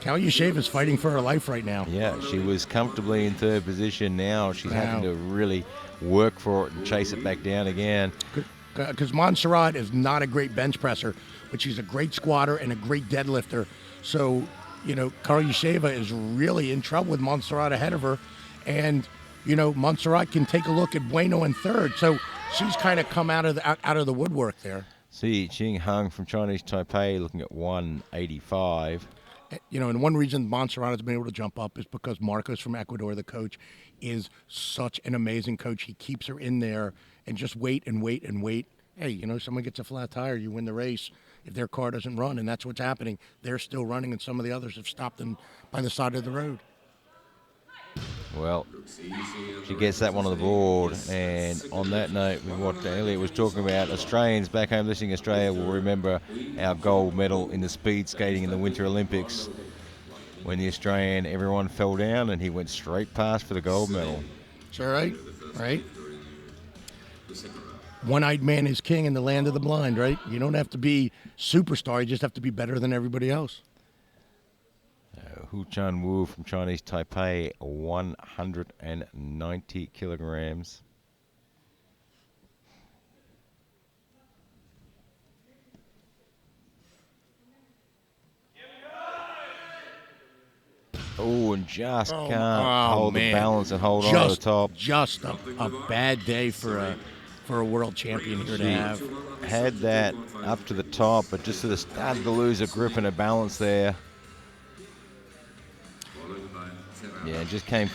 Kalyasheva is fighting for her life right now. Yeah, she was comfortably in 3rd position. Now she's having to really work for it and chase it back down again. Because Montserrat is not a great bench presser, but she's a great squatter and a great deadlifter. So, Kalyasheva is really in trouble with Montserrat ahead of her. And, Montserrat can take a look at Bueno in 3rd. So she's kind of come out of the woodwork there. See, Ching Hung from Chinese Taipei looking at 185. You know, and one reason Montserrato's been able to jump up is because Marcos from Ecuador, the coach, is such an amazing coach. He keeps her in there and just wait and wait and wait. Hey, you know, someone gets a flat tire, you win the race. If their car doesn't run, and that's what's happening, they're still running, and some of the others have stopped them by the side of the road. Well, she gets that one on the board. And on that note, with what Elliot was talking about, Australians back home listening to Australia will remember our gold medal in the speed skating in the Winter Olympics, when the Australian, everyone fell down and he went straight past for the gold medal. It's all right, right? One-eyed man is king in the land of the blind, right? You don't have to be superstar, you just have to be better than everybody else. Hu Chan Wu from Chinese Taipei, 190 kilograms. Oh, and just can't hold the balance and hold on to the top. Just a bad day for a world champion here to have. Had that up to the top, but just sort of started to lose a grip and a balance there. Yeah, just came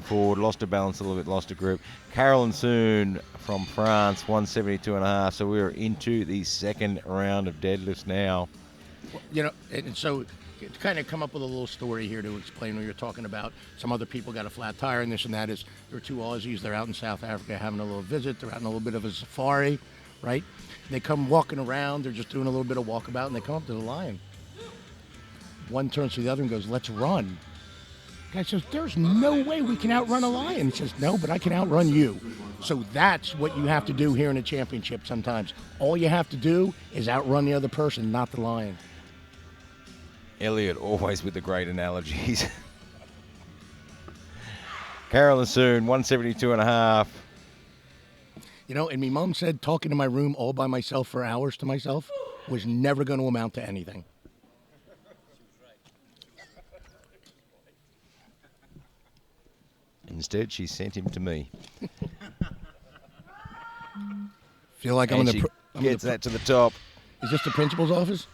forward, lost a balance a little bit, lost a grip. Carolyn Soon from France, 172.5. So we're into the second round of deadlifts now. You know, and so to kind of come up with a little story here to explain what you're talking about. Some other people got a flat tire and this and that. Is there are two Aussies, they're out in South Africa having a little visit. They're out on a little bit of a safari, right? They come walking around. They're just doing a little bit of walkabout, and they come up to the lion. One turns to the other and goes, "Let's run." The guy says, "There's no way we can outrun a lion." He says, "No, but I can outrun you." So that's what you have to do here in a championship sometimes. All you have to do is outrun the other person, not the lion. Elliot always with the great analogies. Carolyn Soon, 172.5. You know, and my mom said talking to my room all by myself for hours to myself was never going to amount to anything. Instead, she sent him to me. Feel like I'm she gets that to the top. Is this the principal's office?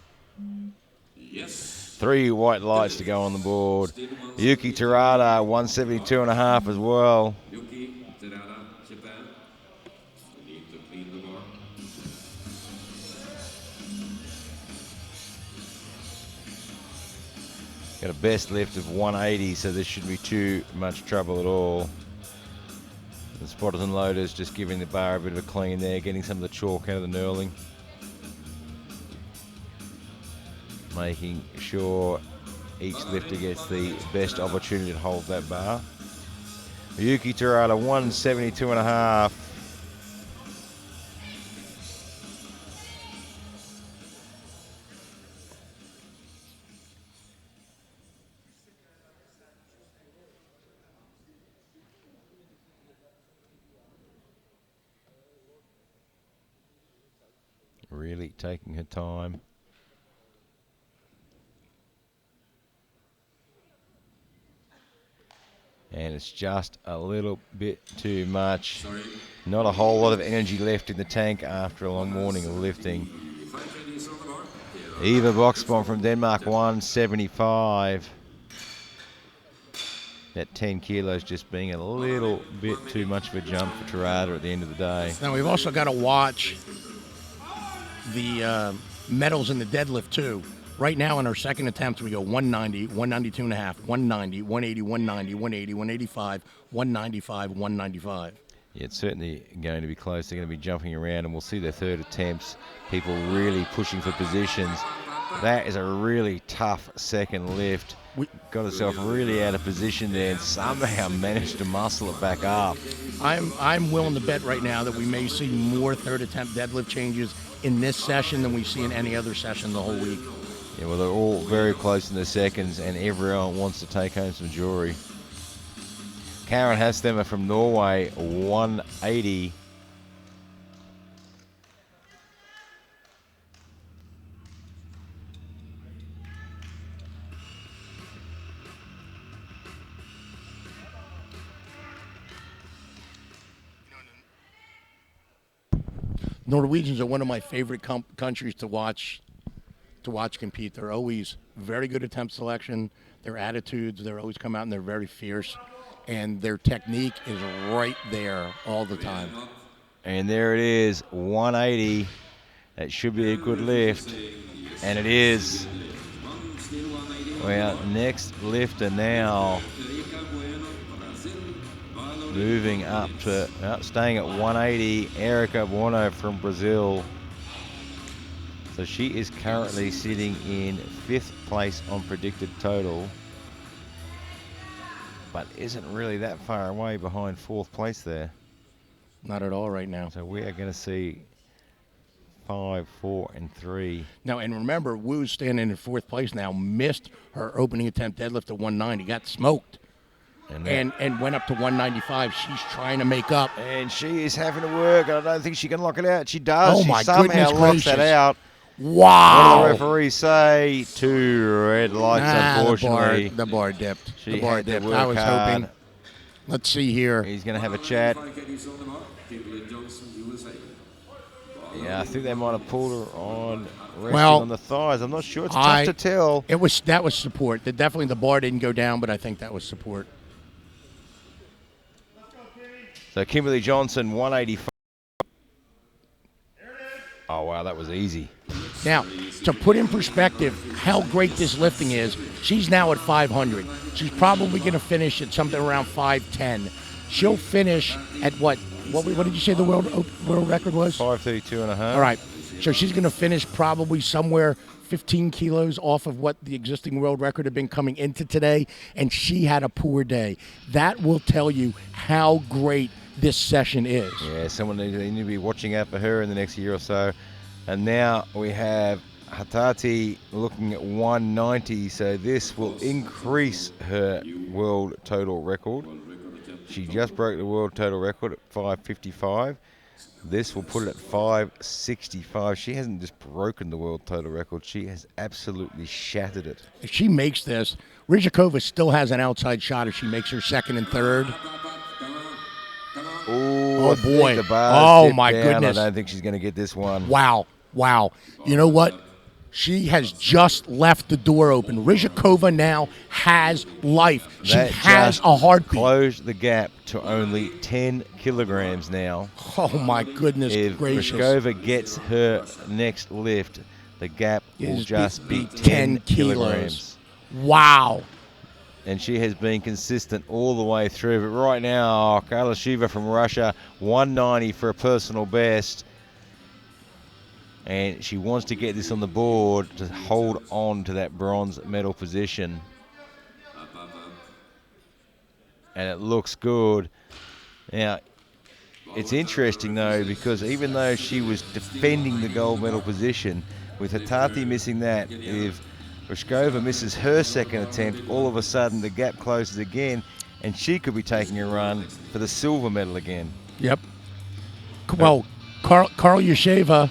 Yes. 3 white lights to go on the board. Yuki Terada, 172.5 as well. Yuki Terada, Japan. You need to clean the bar. Got a best lift of 180, so this shouldn't be too much trouble at all. The spotters and loaders just giving the bar a bit of a clean there, getting some of the chalk out of the knurling. Making sure each lifter gets the best opportunity to hold that bar. Yuki Terada, 172.5. Really taking her time. And it's just a little bit too much. Not a whole lot of energy left in the tank after a long morning of lifting. Eva Boxbom from Denmark, 175. That 10 kilos just being a little bit too much of a jump for Terada at the end of the day. Now we've also got to watch the medals in the deadlift too. Right now in our second attempt, we go 190, 192.5, 190, 180, 190, 180, 185, 195, 195. Yeah, it's certainly going to be close. They're going to be jumping around, and we'll see their third attempts. People really pushing for positions. That is a really tough second lift. Got herself really out of position there and somehow managed to muscle it back up. I'm willing to bet right now that we may see more third attempt deadlift changes in this session than we see in any other session the whole week. Yeah, well, they're all very close in their seconds, and everyone wants to take home some jewelry. Karen Hastemmer from Norway, 180. Norwegians are one of my favorite countries to watch compete. They're always very good attempt selection. Their attitudes, they're always come out and they're very fierce. And their technique is right there all the time. And there it is, 180. That should be a good lift. And it is. Well, next lifter now moving up to, staying at 180, Erica Buono from Brazil. So she is currently sitting in 5th place on predicted total, but isn't really that far away behind 4th place there. Not at all right now. So we are going to see 5, 4, and 3. Now, and remember, Wu's standing in 4th place now, missed her opening attempt deadlift at 190, got smoked, and went up to 195. She's trying to make up. And she is having to work. I don't think she can lock it out. She does. Oh, she my somehow goodness locks gracious. that out. Wow. What do the referees say? 2 red lights, unfortunately. The bar dipped. She The bar had to dipped. work I was hard. hoping. Let's see here. He's going to have a chat. Yeah, I think they might have pulled her on resting on the thighs. I'm not sure. It's tough to tell. That was support. Definitely the bar didn't go down, but I think that was support. So Kimberly Johnson, 185. Oh, wow, that was easy. Now, to put in perspective how great this lifting is, she's now at 500. She's probably going to finish at something around 510. She'll finish at what? What did you say the world record was? 532.5. All right. So she's going to finish probably somewhere 15 kilos off of what the existing world record had been coming into today, and she had a poor day. That will tell you how great this session is. Yeah, someone needs to be watching out for her in the next year or so. And now we have Hatati looking at 190, so this will increase her world total record. She just broke the world total record at 555. This will put it at 565. She hasn't just broken the world total record, she has absolutely shattered it. If she makes this, Rizhikova still has an outside shot if she makes her second and third. Oh boy. The bar's my down. goodness. I don't think she's going to get this one. Wow. You know what? She has just left the door open. Rizhikova now has life. She has a heartbeat. Closed the gap to only 10 kilograms now. Oh, my goodness gracious. If Rizhikova gets her next lift, the gap will just be 10 kilograms. Wow. And she has been consistent all the way through. But right now, Kalashiva from Russia, 190 for a personal best. And she wants to get this on the board to hold on to that bronze medal position. And it looks good. Now, it's interesting, though, because even though she was defending the gold medal position, with Hatati missing that, if Ryzhkova misses her second attempt, all of a sudden the gap closes again, and she could be taking a run for the silver medal again. Yep. Well, Karl Yasheva,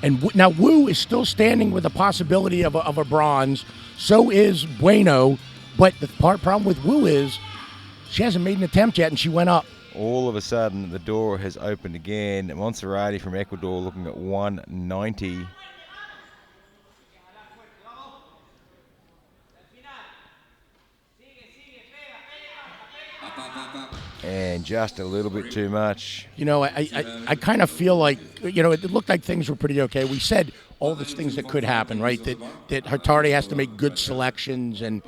and now Wu is still standing with the possibility of a bronze. So is Bueno, but the problem with Wu is she hasn't made an attempt yet, and she went up. All of a sudden, the door has opened again. Monserrati from Ecuador looking at 190. And just a little bit too much. You know, I kind of feel like, you know, it looked like things were pretty okay. We said all these things that could happen, right? That Hatari has to make good selections and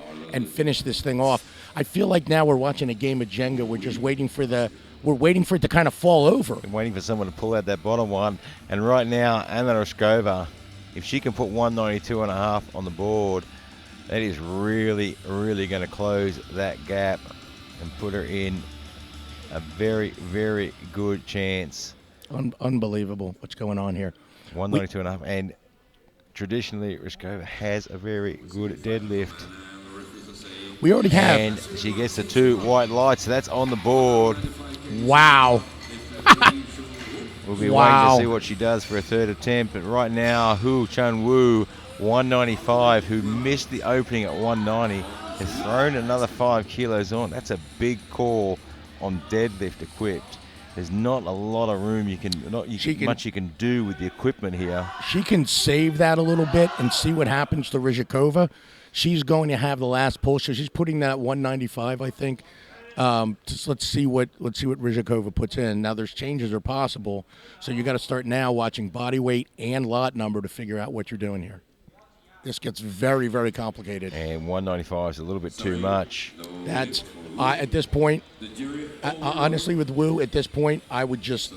finish this thing off. I feel like now we're watching a game of Jenga. We're just waiting for it to kind of fall over. I'm waiting for someone to pull out that bottom one. And right now, Anna Ryzhkova, if she can put 192.5 on the board, that is really, really going to close that gap and put her in a very, very good chance. Unbelievable what's going on here. 192.5. And traditionally, Ryzhkova has a very good deadlift. We already have. And she gets the 2 white lights, so that's on the board. Wow. We'll be waiting to see what she does for a third attempt. But right now, Hu Chun-Woo, 195, who missed the opening at 190, has thrown another 5 kilos on. That's a big call on deadlift equipped. there's not a lot of room much you can do with the equipment here. She can save that a little bit and see what happens to Rizhikova. She's going to have the last pull, so she's putting that at 195, I think. Let's see what Rizhikova puts in. Now there's changes are possible, so you got to start now watching body weight and lot number to figure out what you're doing here. This gets very, very complicated. And 195 is a little bit too much. That's at this point. Honestly, with Wu, at this point, I would just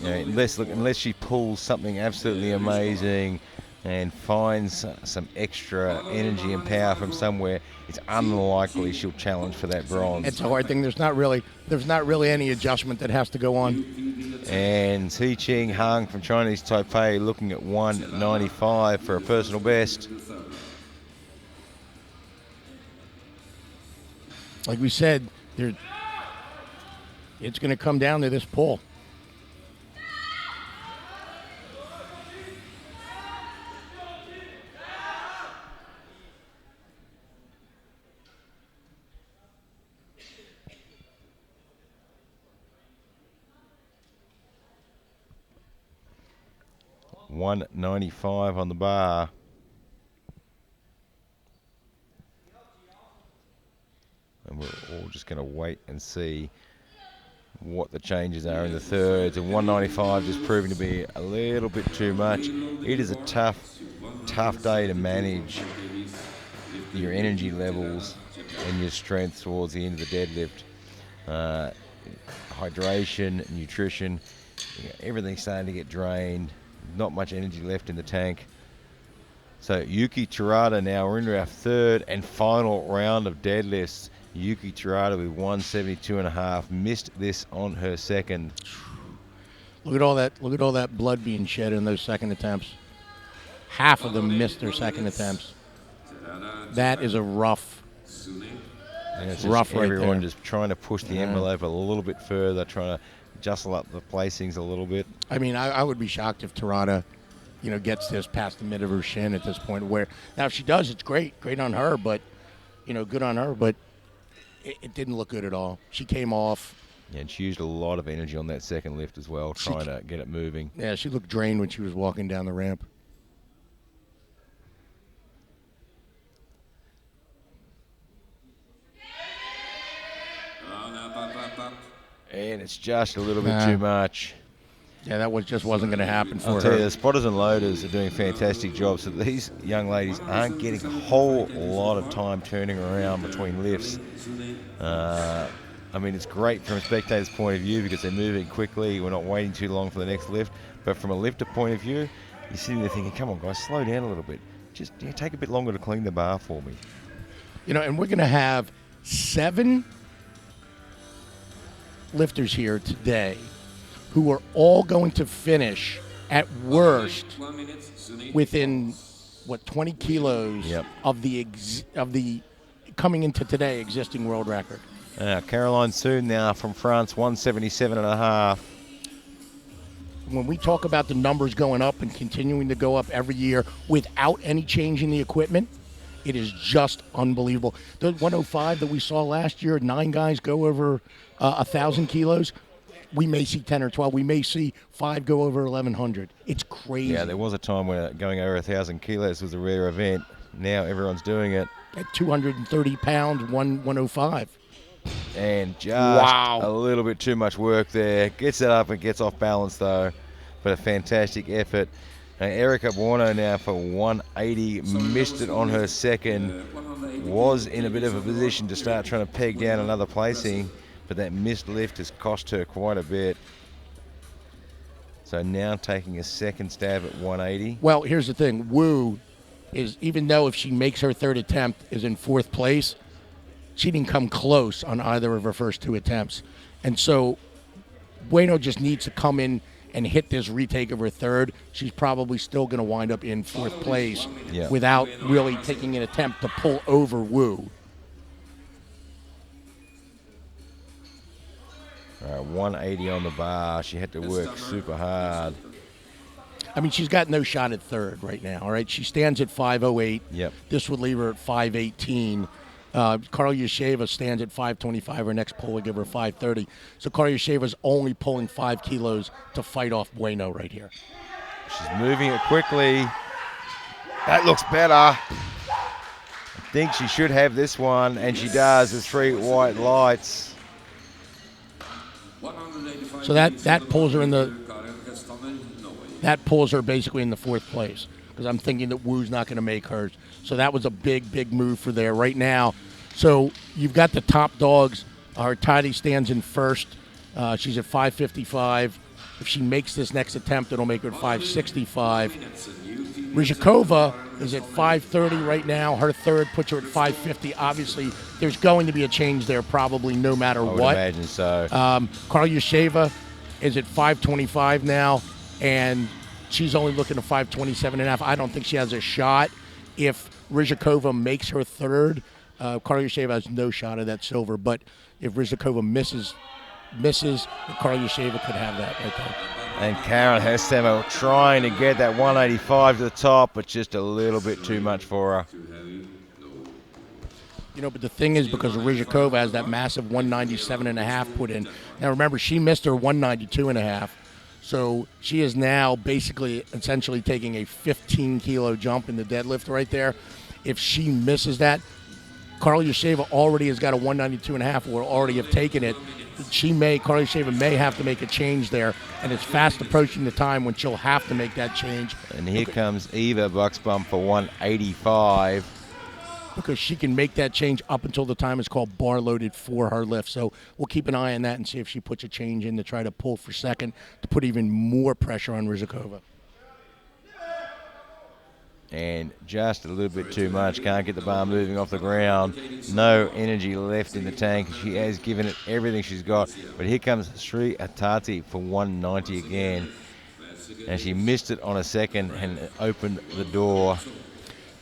unless she pulls something absolutely amazing and finds some extra energy and power from somewhere, it's unlikely she'll challenge for that bronze. It's a hard thing. There's not really any adjustment that has to go on. And Xi Ching Hung from Chinese Taipei looking at 195 for a personal best. Like we said, it's going to come down to this pull. $195 on the bar. And we're all just going to wait and see what the changes are in the thirds. And 195 just proving to be a little bit too much. It is a tough day to manage your energy levels and your strength towards the end of the deadlift. Hydration, nutrition, everything's starting to get drained. Not much energy left in the tank. So Yuki Terada now, we're into our third and final round of deadlifts. Yuki Terada with 172.5, missed this on her second. Look at all that blood being shed in those second attempts. Half of them missed their second attempts. That is a rough. And it's rough right everyone there. Just trying to push the envelope a little bit further, trying to jostle up the placings a little bit. I mean, I would be shocked if Terada, gets this past the mid of her shin at this point. Where now, if she does, it's great on her. But good on her. But it didn't look good at all. She came off. Yeah, and she used a lot of energy on that second lift as well, trying to get it moving. Yeah, she looked drained when she was walking down the ramp. And it's just a little bit too much. Yeah, that wasn't going to happen for her. I'll tell you, the spotters and loaders are doing a fantastic job. So these young ladies aren't getting a whole lot of time turning around between lifts. I mean, it's great from a spectator's point of view because they're moving quickly. We're not waiting too long for the next lift. But from a lifter point of view, you're sitting there thinking, come on, guys, slow down a little bit. Just take a bit longer to clean the bar for me. And we're going to have 7 lifters here today who are all going to finish at worst within 20 kilos of the coming into today existing world record. Caroline Soon now from France, 177.5. When we talk about the numbers going up and continuing to go up every year without any change in the equipment, it is just unbelievable. The 105 that we saw last year, 9 guys go over 1,000 kilos. We may see 10 or 12. We may see 5 go over 1,100. It's crazy. Yeah, there was a time when going over 1,000 kilos was a rare event. Now everyone's doing it. At 230 pounds, 105. And just a little bit too much work there. Gets it up and gets off balance, though. But a fantastic effort. Erica Buono now for 180. Missed it on her second. Was in a bit of a position to start trying to peg down another placing. But that missed lift has cost her quite a bit. So now taking a second stab at 180. Well, here's the thing. Wu is, even though if she makes her third attempt, is in 4th place, she didn't come close on either of her first 2 attempts. And so Bueno just needs to come in and hit this retake of her third. She's probably still going to wind up in 4th place without really taking an attempt to pull over Wu. 180 on the bar. She had to work super hard. I mean, she's got no shot at third right now, all right? She stands at 508. Yep. This would leave her at 518. Karyasheva stands at 525. Her next pull will give her 530. So Karyasheva's only pulling 5 kilos to fight off Bueno right here. She's moving it quickly. That looks better. I think she should have this one, and she does. The 3 white lights. So that pulls her in the. That pulls her basically in the 4th place, because I'm thinking that Wu's not going to make hers. So that was a big move for there right now. So you've got the top dogs. Tati stands in first. She's at 555. If she makes this next attempt, it'll make her 565. Rizhikova is at 530 right now. Her third puts her at 550. Obviously, there's going to be a change there probably no matter what. I would imagine so. Karyasheva is at 525 now, and she's only looking at 527.5. I don't think she has a shot. If Rizhikova makes her third, Karyasheva has no shot at that silver. But if Rizhikova misses, Karyasheva could have that right there. And Karen Hessemer trying to get that 185 to the top, but just a little bit too much for her. You know, but the thing is, because Rizhikova has that massive 197.5 put in. Now, remember, she missed her 192.5. So she is now basically essentially taking a 15-kilo jump in the deadlift right there. If she misses that, Karyasheva already has got a 192.5 or already have taken it. Karyasheva may have to make a change there, and it's fast approaching the time when she'll have to make that change. And here comes Eva Buxbaum for 185. Because she can make that change up until the time it's called bar loaded for her lift. So we'll keep an eye on that and see if she puts a change in to try to pull for second to put even more pressure on Rizhikova. And just a little bit too much. Can't get the bar moving off the ground. No energy left in the tank. She has given it everything she's got. But here comes Sri Atati for 190 again. And she missed it on a second and opened the door.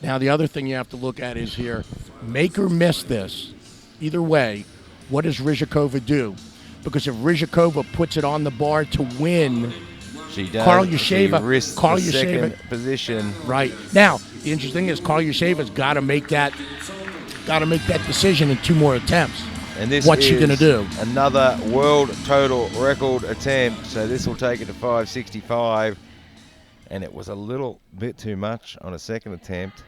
Now, the other thing you have to look at is here, make her miss this. Either way, what does Rizhikova do? Because if Rizhikova puts it on the bar to win, she does. Karyasheva risks the second position. Right. Now, the interesting thing is Karyasheva's got to make that decision in 2 more attempts. And this What's she going to do? Another world total record attempt. So this will take it to 565. And it was a little bit too much on a second attempt.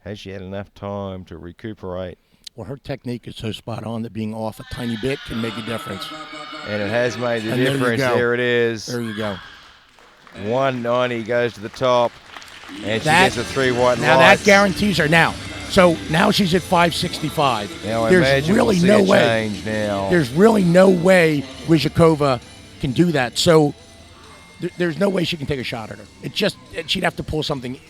Has she had enough time to recuperate? Well, her technique is so spot on that being off a tiny bit can make a difference. And it has made the difference. There it is. There you go. 190 goes to the top. And she gets the 3 white lights. Now that guarantees her. Now she's at 565. Now I There's imagine really we'll see no a way. change now. There's really no way Rizhikova can do that. So there's no way she can take a shot at her. She'd have to pull something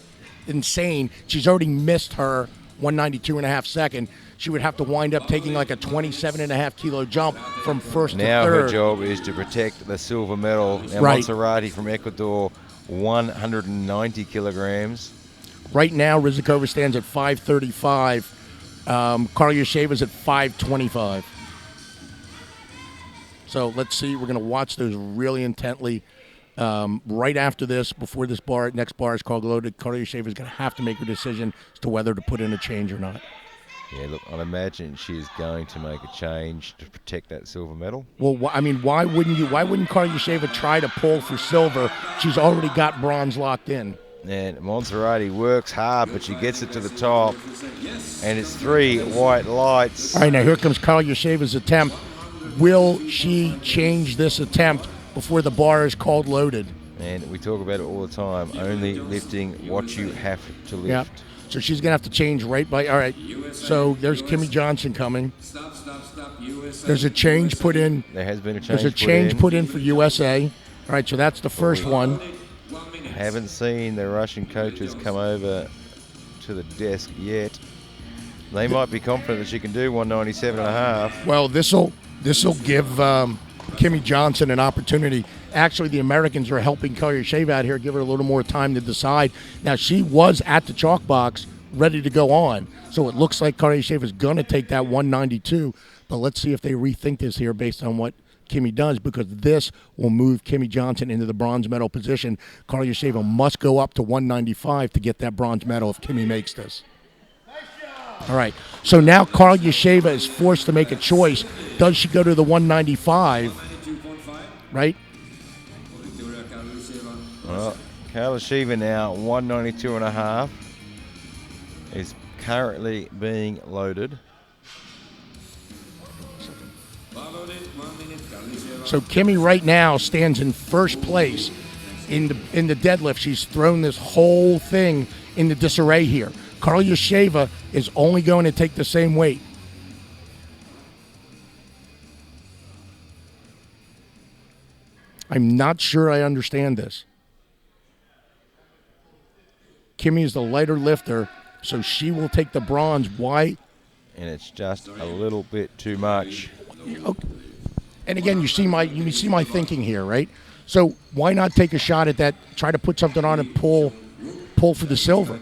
insane. She's already missed her 192.5 second. She would have to wind up taking like a 27.5 kilo jump from first to third. Now her job is to protect the silver medal. Now right. Monserrati from Ecuador, 190 kilograms. Right now, Rizhikova stands at 535. Karyasheva's at 525. So let's see. We're going to watch those really intently. Right after this, before this next bar is called loaded, Karyasheva is going to have to make a decision as to whether to put in a change or not. Yeah, look, I imagine she's going to make a change to protect that silver medal. Well, I mean, why wouldn't Karyasheva try to pull for silver? She's already got bronze locked in. And Monserrati works hard, but she gets it to the top. And it's 3 white lights. All right, now here comes Karyasheva's attempt. Will she change this attempt before the bar is called loaded? And we talk about it all the time, only lifting what you have to lift. Yep. So she's going to have to change right by. All right. So there's Kimmy Johnson coming. There's a change put in. There has been a change. There's a change put in for USA. All right. So that's the first one. Haven't seen the Russian coaches come over to the desk yet. They might be confident that she can do 197.5. Well, this'll give Kimmy Johnson an opportunity. Actually, the Americans are helping Karyasheva out here, give her a little more time to decide. Now, she was at the chalk box ready to go on, so it looks like Karyasheva is going to take that 192, but let's see if they rethink this here based on what Kimmy does, because this will move Kimmy Johnson into the bronze medal position. Karyasheva must go up to 195 to get that bronze medal if Kimmy makes this. All right. So now Carl Yasheva is forced to make a choice. Does she go to the 195? Right? Well, Kalashiva now 192.5 is currently being loaded. So Kimmy right now stands in first place in the deadlift. She's thrown this whole thing into disarray here. Carl Yasheva is only going to take the same weight. I'm not sure I understand this. Kimmy is the lighter lifter, so she will take the bronze. Why? And it's just a little bit too much. Okay. And again, you see my thinking here, right? So why not take a shot at that? Try to put something on and pull for the silver.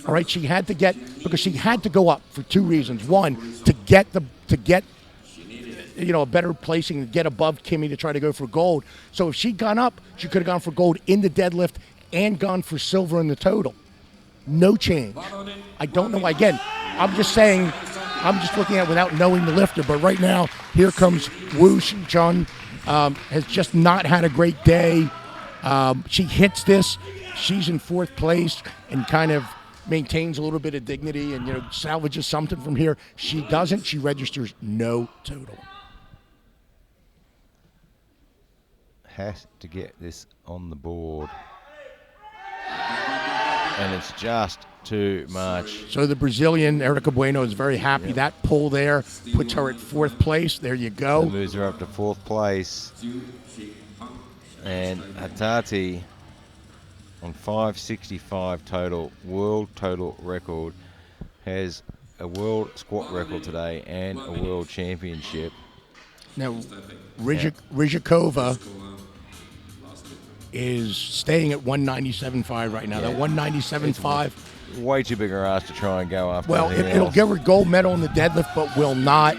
All right, she had to go up for two reasons. One, to get a better placing, to get above Kimmy to try to go for gold. So if she'd gone up, she could have gone for gold in the deadlift and gone for silver in the total. No change. I don't know. Again, I'm just saying, I'm just looking at it without knowing the lifter. But right now, here comes Wu Chun. Has just not had a great day. She hits this. She's in fourth place and kind of maintains a little bit of dignity and, salvages something from here. She doesn't. She registers no total. Has to get this on the board. And it's just too much. So the Brazilian, Erica Bueno, is very happy. Yep. That pull there puts her at fourth place. There you go. That moves her up to fourth place. And Hatati on 565 total, world total record, has a world squat record today and a world championship. Now, Rizhikova is staying at 197.5 right now. That 197.5. Way too big her ass to try and go after. Well, it'll give her gold medal in the deadlift, but will not.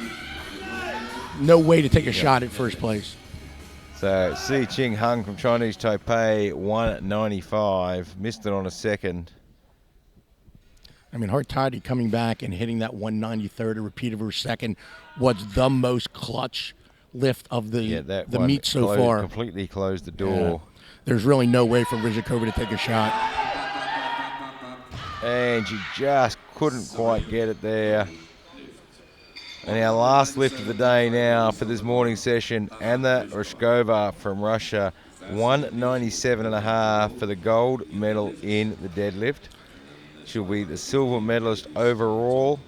No way to take a shot at first place. So, Si Ching Hung from Chinese Taipei, 195. Missed it on a second. I mean, Hartati coming back and hitting that 193rd, a repeat of her second, was the most clutch lift of the meet so far. Completely closed the door. Yeah. There's really no way for Rizhikova to take a shot. And she just couldn't quite get it there. And our last lift of the day now for this morning session, Anna Ryzhkova from Russia, 197.5 for the gold medal in the deadlift. She'll be the silver medalist overall.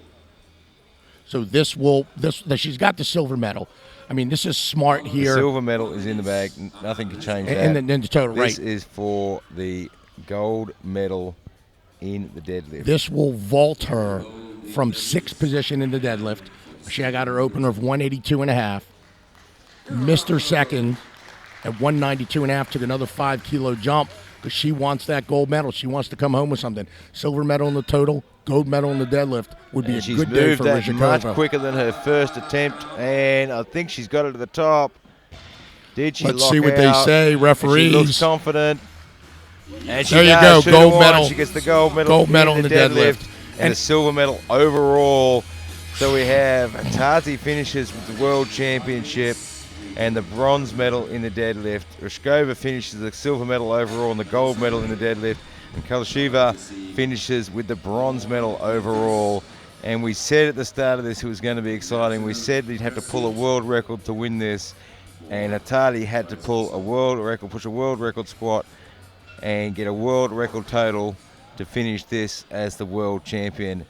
So she's got the silver medal. I mean, this is smart here. The silver medal is in the bag. Nothing can change that. And then the total, this is for the gold medal in the deadlift. This will vault her from sixth position in the deadlift. She got her opener of 182.5. Missed her second at 192.5. Took another 5 kilo jump because she wants that gold medal. She wants to come home with something. Silver medal in the total, gold medal in the deadlift would be a good day for Rizhikova. She's moved that much quicker than her first attempt, and I think she's got it to the top. Did she Let's lock see what out? they say, referees. She looks confident. And she there you go, gold medal. She gets the gold medal in the deadlift and a silver medal overall. So we have Tati finishes with the world championship and the bronze medal in the deadlift. Ryzhkova finishes the silver medal overall and the gold medal in the deadlift. And Kalashiva finishes with the bronze medal overall. And we said at the start of this it was going to be exciting. We said he'd have to pull a world record to win this. And Hatati had to pull a world record, push a world record squat, and get a world record total to finish this as the world champion.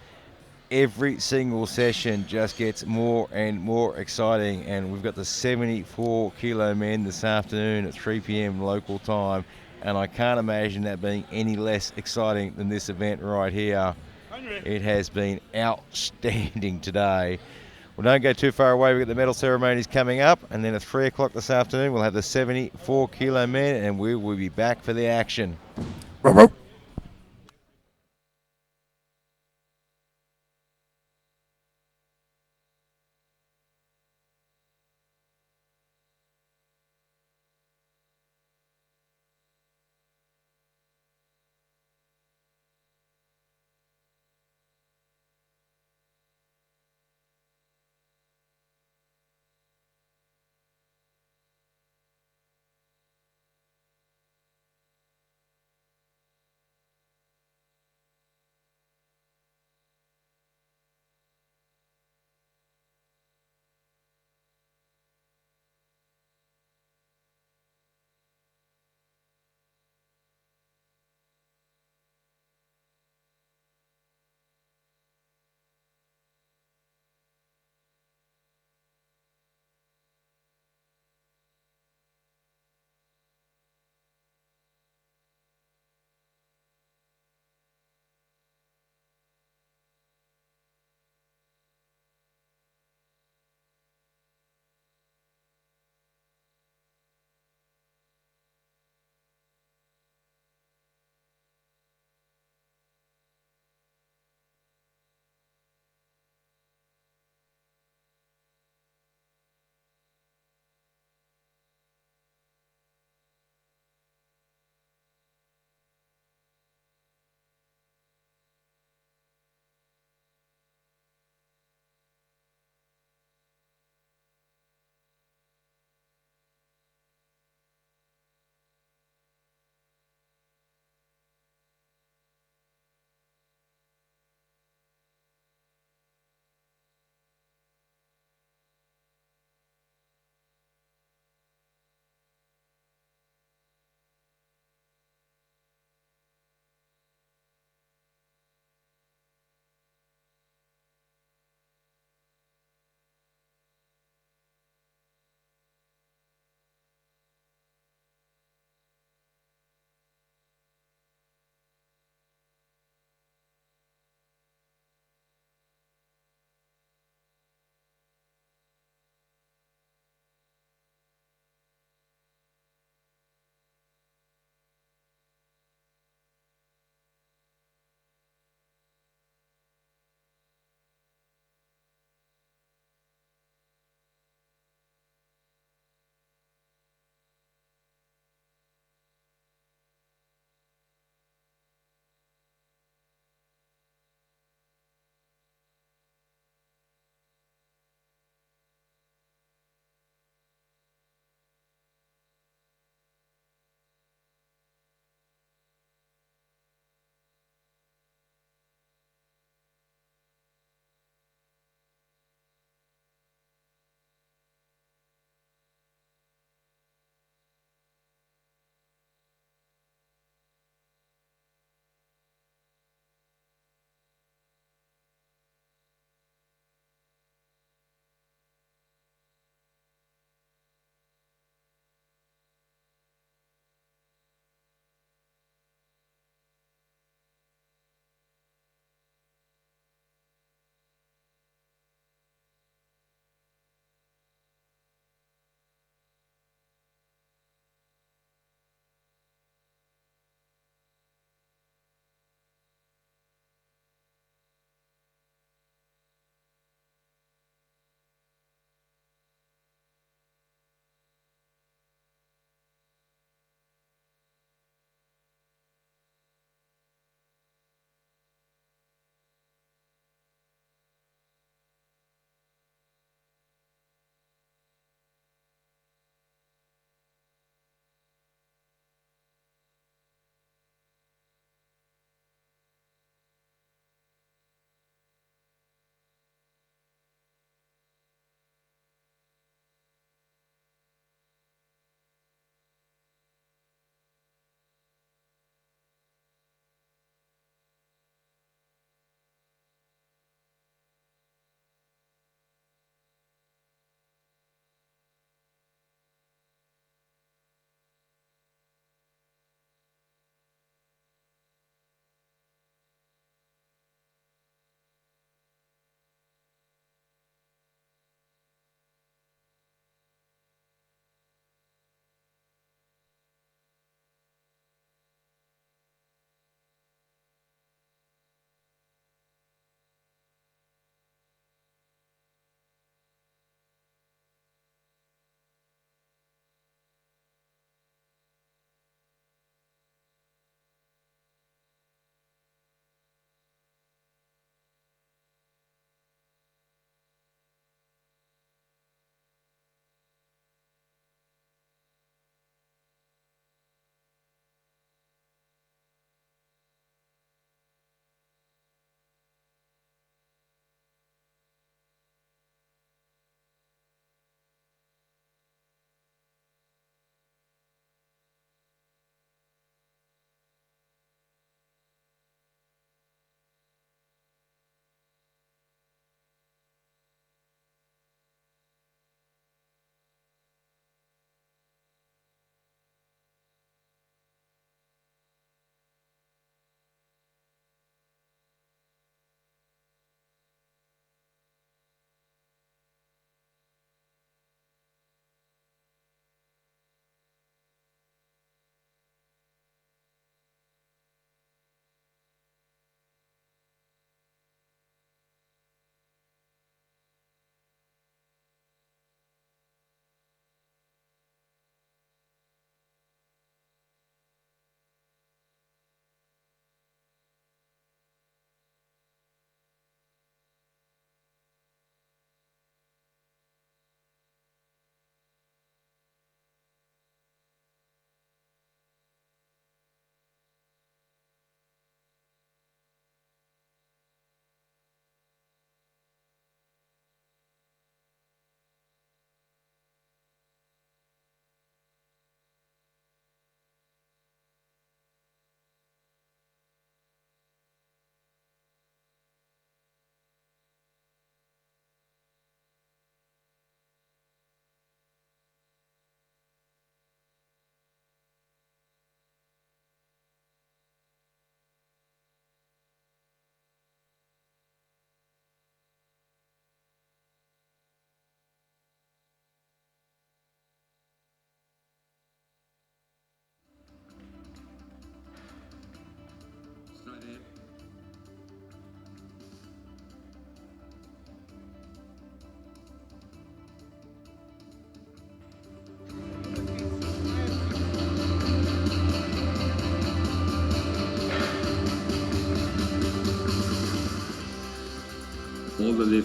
Every single session just gets more and more exciting, and we've got the 74 kilo men this afternoon at 3 p.m. local time, and I can't imagine that being any less exciting than this event right here. It has been outstanding today. Well, don't go too far away. We've got the medal ceremonies coming up, and then at 3 o'clock this afternoon we'll have the 74 kilo men, and we will be back for the action.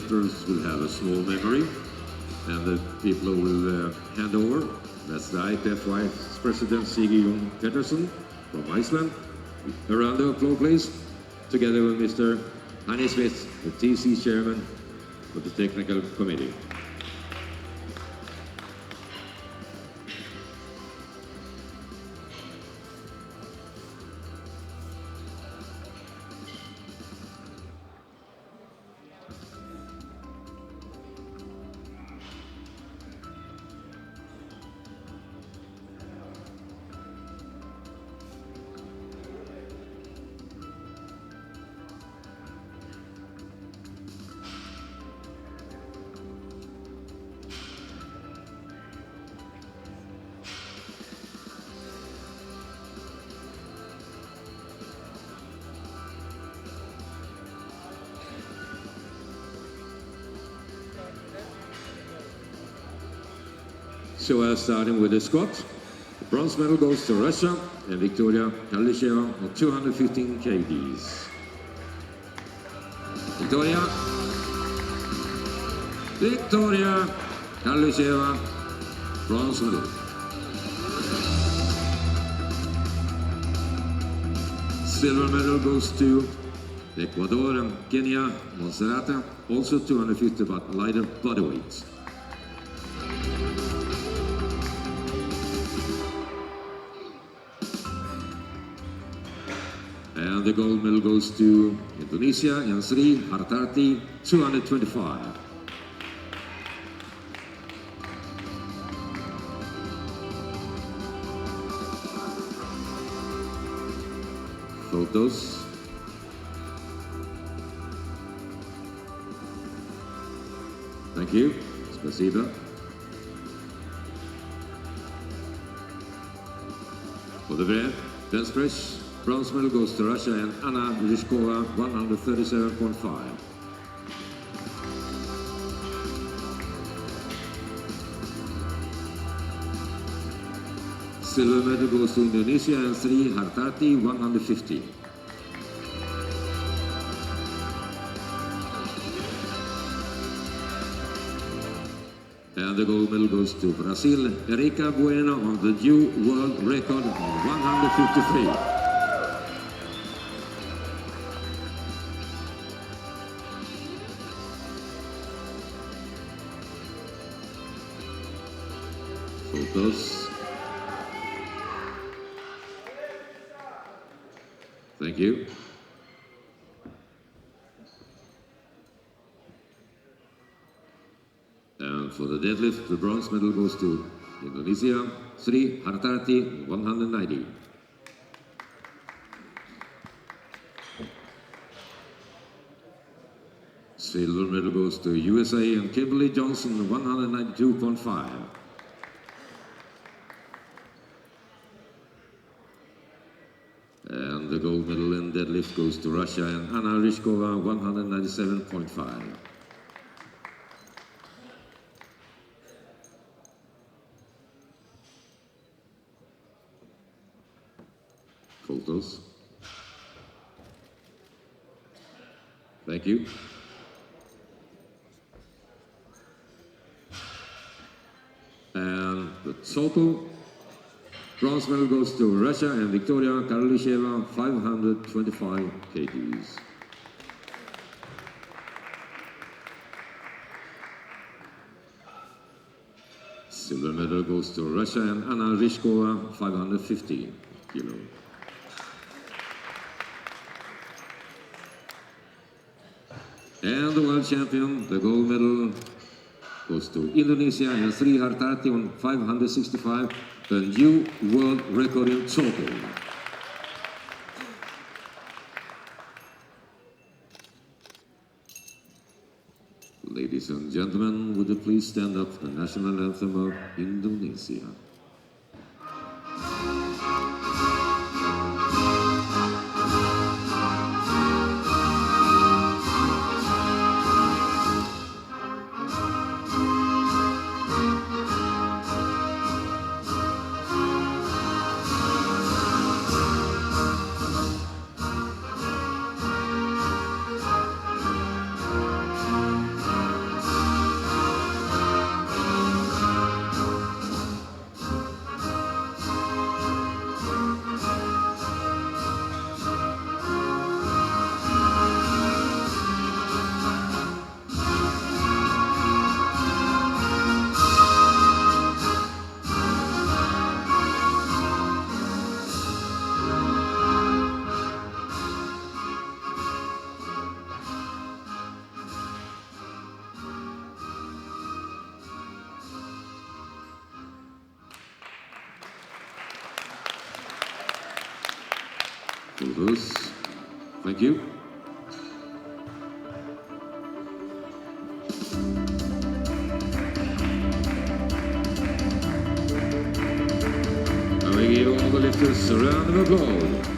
deadlifters will have a small memory, and the people who will hand over, that's the IPF Vice President Sigurjón Pettersson from Iceland. A round of applause, please, together with Mr. Hanni Smith, the TC Chairman of the Technical Committee. So starting with the squat, the bronze medal goes to Russia and Victoria Kalisheva on 215 kgs. Victoria Kalisheva, bronze medal. Silver medal goes to Ecuador and Kenya, Monserrate, also 250 but lighter bodyweight. And the gold medal goes to Indonesia and Sri Hartarti, 225. Photos. Thank you. Спасибо. For the bench press, bronze medal goes to Russia and Anna Ryzhkova, 137.5. Silver medal goes to Indonesia and Sri Hartarti, 150. And the gold medal goes to Brazil, Erika Bueno on the new world record of 153. Photos. Thank you. And for the deadlift, the bronze medal goes to Indonesia, Sri Hartarti, 190. Silver medal goes to USA and Kimberly Johnson, 192.5. And the gold medal in deadlift goes to Russia and Anna Ryzhkova, 197.5. Photos. Thank you. And the total bronze medal goes to Russia and Victoria Karlisheva, 525 kgs. Silver medal goes to Russia and Anna Ryzhkova, 550 kg. And the world champion, the gold medal, goes to Indonesia and Sri Hartarti on 565, the new world record in total. Ladies and gentlemen, would you please stand up for the national anthem of Indonesia? Bruce. Thank you. And we give all the lifters a round of applause.